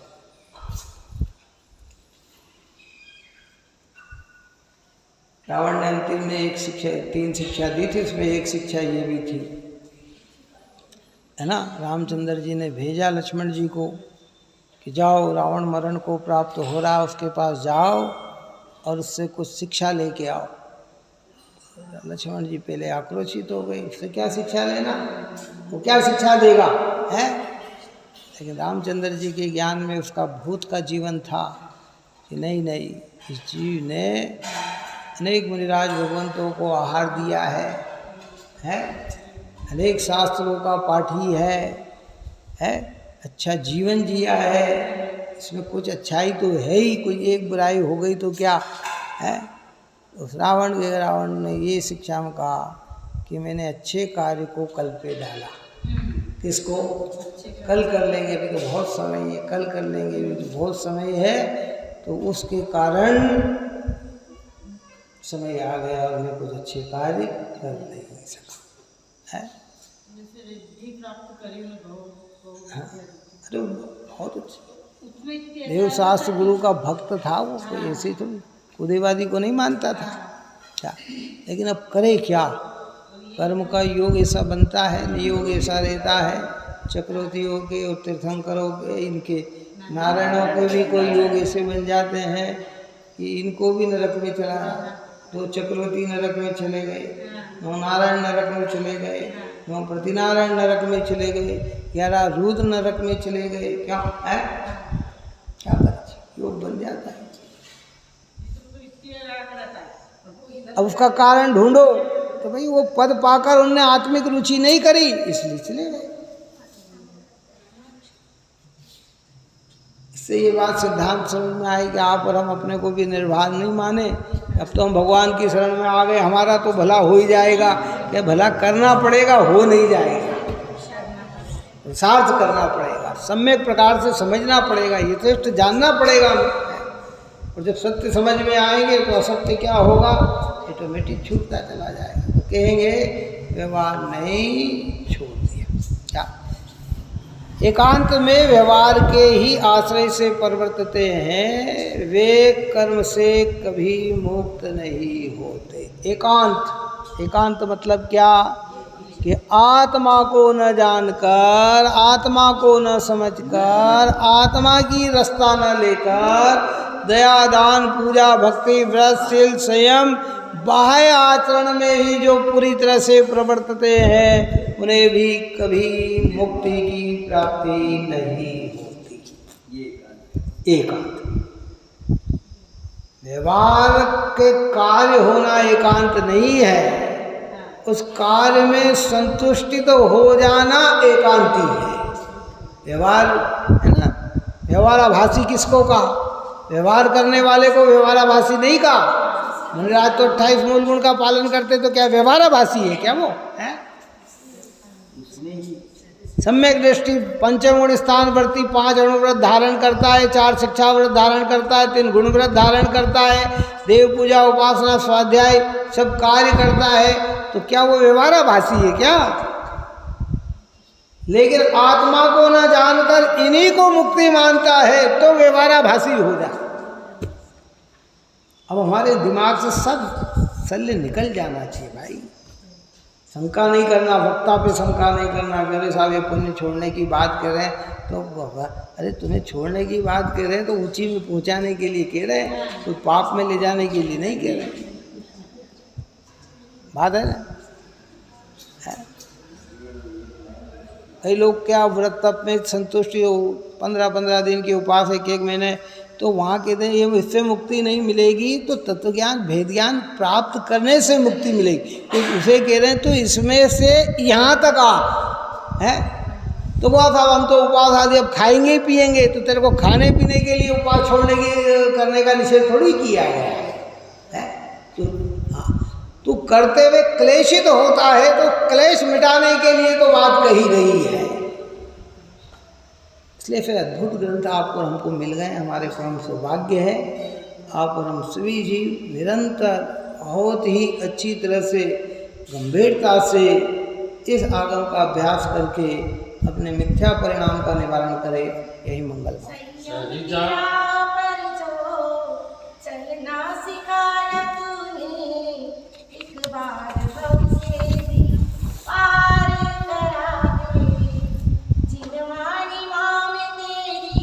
[SPEAKER 1] रावण ने अंतिम में एक शिक्षा, 3 शिक्षा दी थी, उसमें एक शिक्षा ये भी थी, है ना, रामचंद्र जी ने भेजा लक्ष्मण जी को कि जाओ रावण मरण को प्राप्त हो रहा, उसके पास जाओ और उससे कुछ शिक्षा लेके आओ। लक्ष्मण जी पहले आक्रोशित हो गए, उससे क्या शिक्षा लेना, वो क्या शिक्षा देगा है। लेकिन रामचंद्र जी के ज्ञान में उसका भूत का जीवन था कि नहीं नहीं, इस जीव ने अनेक मुनिराज भगवंतों को आहार दिया है, अनेक शास्त्रों का पाठी है, अच्छा जीवन जिया है, इसमें कुछ अच्छाई तो है ही, कोई एक बुराई हो गई तो क्या है। उस रावण ने ये शिक्षा में कहा कि मैंने अच्छे कार्य को कल पे डाला, इसको कल कर लेंगे, अभी तो बहुत समय है, कल कर लेंगे, अभी तो बहुत समय है, तो उसके कारण समय आ गया और मैं कुछ अच्छे कार्य कर नहीं सका है। हाँ, अरे बहुत अच्छे देव शास्त्र गुरु का भक्त था वो, कोई ऐसे तो खुदेवादी को नहीं मानता था क्या, लेकिन अब करे क्या, कर्म का योग ऐसा बनता है, नियोग ऐसा रहता है। चक्रवर्तियों के और तीर्थंकरों के, इनके नारायणों के भी कोई योग ऐसे बन जाते हैं कि इनको भी नरक में चलाया। 2 चक्रवर्ती नरक में चले गए, 9 नारायण नरक में चले गए, 9 प्रतिनारायण नरक में चले गए, 11 रुद्र नरक में चले गए। क्या है, क्या करें, योग बन जाता है। अब उसका कारण ढूंढो, तो भाई वो पद पाकर उनने आत्मिक रुचि नहीं करी, इसलिए चले गए। इससे ये बात सिद्धांत समझ में आई कि आप और हम अपने को भी निर्भर नहीं माने। अब तो हम भगवान की शरण में आ गए, हमारा तो भला हो ही जाएगा, क्या भला करना पड़ेगा, हो नहीं जाएगा, सार्थ करना पड़ेगा, सम्यक प्रकार से समझना पड़ेगा, यथेष्ट जानना पड़ेगा। और जब सत्य समझ में आएंगे तो असत्य क्या होगा, ऑटोमेटिक छूटता चला जाएगा। तो कहेंगे व्यवहार नहीं छोड़ दिया। क्या एकांत में व्यवहार के ही आश्रय से परिवर्तते हैं, वे कर्म से कभी मुक्त नहीं होते। एकांत, एकांत मतलब क्या कि आत्मा को न जानकर, आत्मा को न समझकर, आत्मा की रास्ता न लेकर दया दान पूजा भक्ति व्रत शील संयम बाह्य आचरण में ही जो पूरी तरह से प्रवर्तते हैं, उन्हें भी कभी मुक्ति की प्राप्ति नहीं होती। ये एकांत, व्यवहार के कार्य होना एकांत नहीं है, उस कार्य में संतुष्टि तो हो जाना एकांती है। व्यवहार है ना, व्यवहाराभासी किसको कहा, व्यवहार करने वाले को व्यवहाराभासी नहीं कहा। मुनिराज तो 28 मूल गुण का पालन करते, तो क्या व्यवहाराभासी है क्या वो है? सम्यक दृष्टि पंचम गुण स्थान वर्ती 5 अणुव्रत धारण करता है, 4 शिक्षा व्रत धारण करता है, 3 गुण व्रत धारण करता है, देव पूजा उपासना स्वाध्याय सब कार्य करता है, तो क्या वो व्यवहाराभासी है क्या? लेकिन आत्मा को न जानकर इन्हीं को मुक्ति मानता है तो व्यवहाराभासी हो जाए। अब हमारे दिमाग से सब शल्य निकल जाना चाहिए भाई। शंका नहीं करना, वक्ता पे शंका नहीं करना। मेरे साहब ये पुण्य छोड़ने की बात कर रहे हैं तो अरे तुम्हें छोड़ने की बात कर रहे हैं तो ऊंची में पहुंचाने के लिए कह रहे हैं, तो पाप में ले जाने के लिए नहीं कह रहे। बात है ना। कई लोग क्या व्रत तप में संतुष्टि हो, 15-15 दिन के उपास, 1 महीने, तो वहाँ कहते हैं ये इससे मुक्ति नहीं मिलेगी, तो तत्व ज्ञान भेद ज्ञान प्राप्त करने से मुक्ति मिलेगी। तो उसे कह रहे हैं तो इसमें से यहाँ तक आ है, तो वह साहब हम तो उपवास आदि अब खाएंगे पिएंगे, तो तेरे को खाने पीने के लिए उपवास छोड़ने की करने का निषेध थोड़ी किया गया है। तो हाँ, तो करते हुए क्लेशित होता है, तो क्लेश मिटाने के लिए तो बात कही गई है। इसलिए फिर अद्भुत ग्रंथ आपको हमको मिल गए, हमारे परम सौभाग्य है। आप और हम सभी जीव निरंतर बहुत ही अच्छी तरह से गंभीरता से इस आगम का अभ्यास करके अपने मिथ्या परिणाम का निवारण करें, यही मंगल है।
[SPEAKER 3] चलना सिखाया तूने, एक बार बहुते भी पार करा दे। जिनवानी माँ में तेरी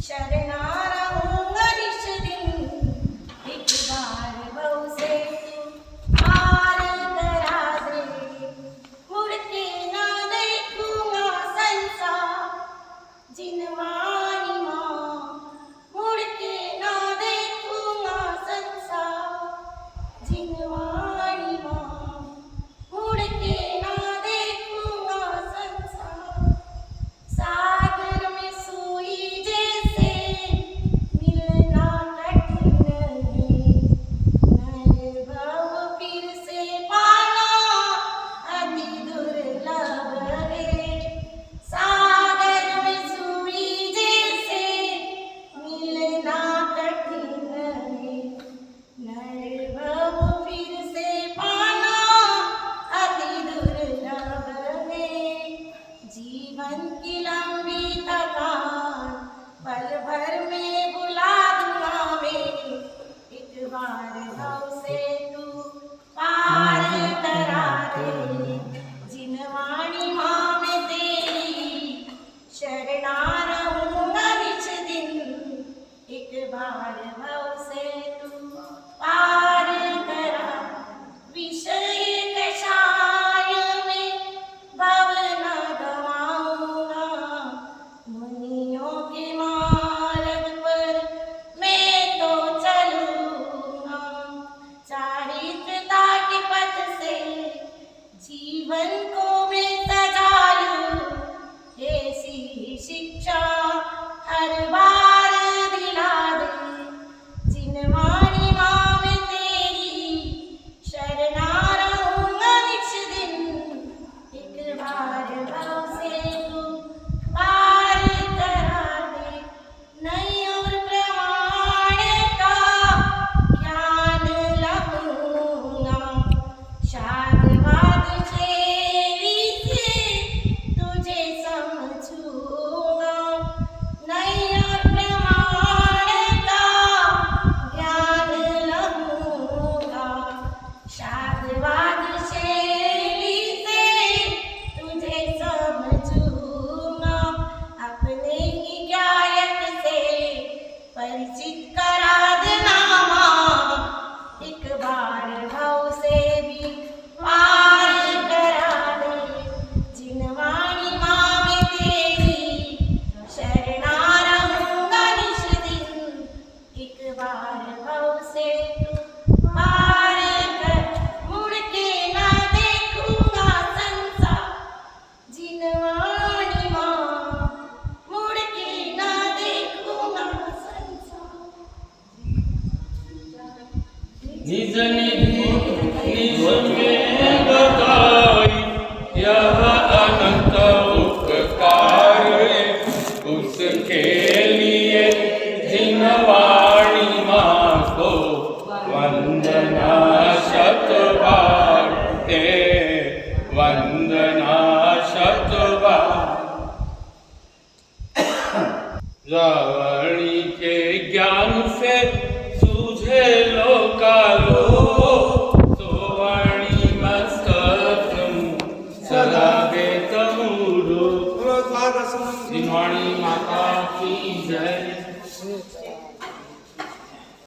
[SPEAKER 3] शरणा रहूंगा इस दिन, एक बार बहुते पार करा दे। मुड़ के ना देखूंगा संसार, जिनवानी माँ की थकान पल भर में बुला दूंगा मैं, एक बार भव से तू पार करा दे। जिनवाणी माँ में तेरी शरणा रहूंगा निज दिन, एक बार भव से तू पार करा। विषय कषाय में भव न गवाऊंगा, मुनियों के मार्ग पर मैं तो चलूंगा। चारित्रता के पथ से जीवन को मैं सजा लूं, ऐसी शिक्षा हर बार दिला दे। जिनवाणी माँ में तेरी शरणा रहूंगा निज दिन, एक बार भव से तू पार करा दे। नहीं और प्रमाण का ज्ञान लहूंगा, शादवाद चेरी से तुझे समझूंगा। नहीं और प्रमाण का ज्ञान लहूंगा, शादवाद शैली से तुझे समझूंगा। अपने ही गायक से परिचित करा देना माँ, एक बार भव से भी पार करा दे। जिनवाणी माँ में तेरी शरणा रहूंगा निज दिन, एक बार भव से तू पार कर। मुड़ के ना देखूंगा संसार, जिनवाणी माँ मुड़ के ना देखूंगा संसार।
[SPEAKER 2] निज निधि निज में बताई, यह अनंत उपकार है उसके लिए जिनवाणी माँ को वंदना शतबार है, वंदना शतबार। रावणी के ज्ञान से सूझे लोकालो, सोवाणी मस्तक सदा बेतमूरो। जिनवाणी माता की जय।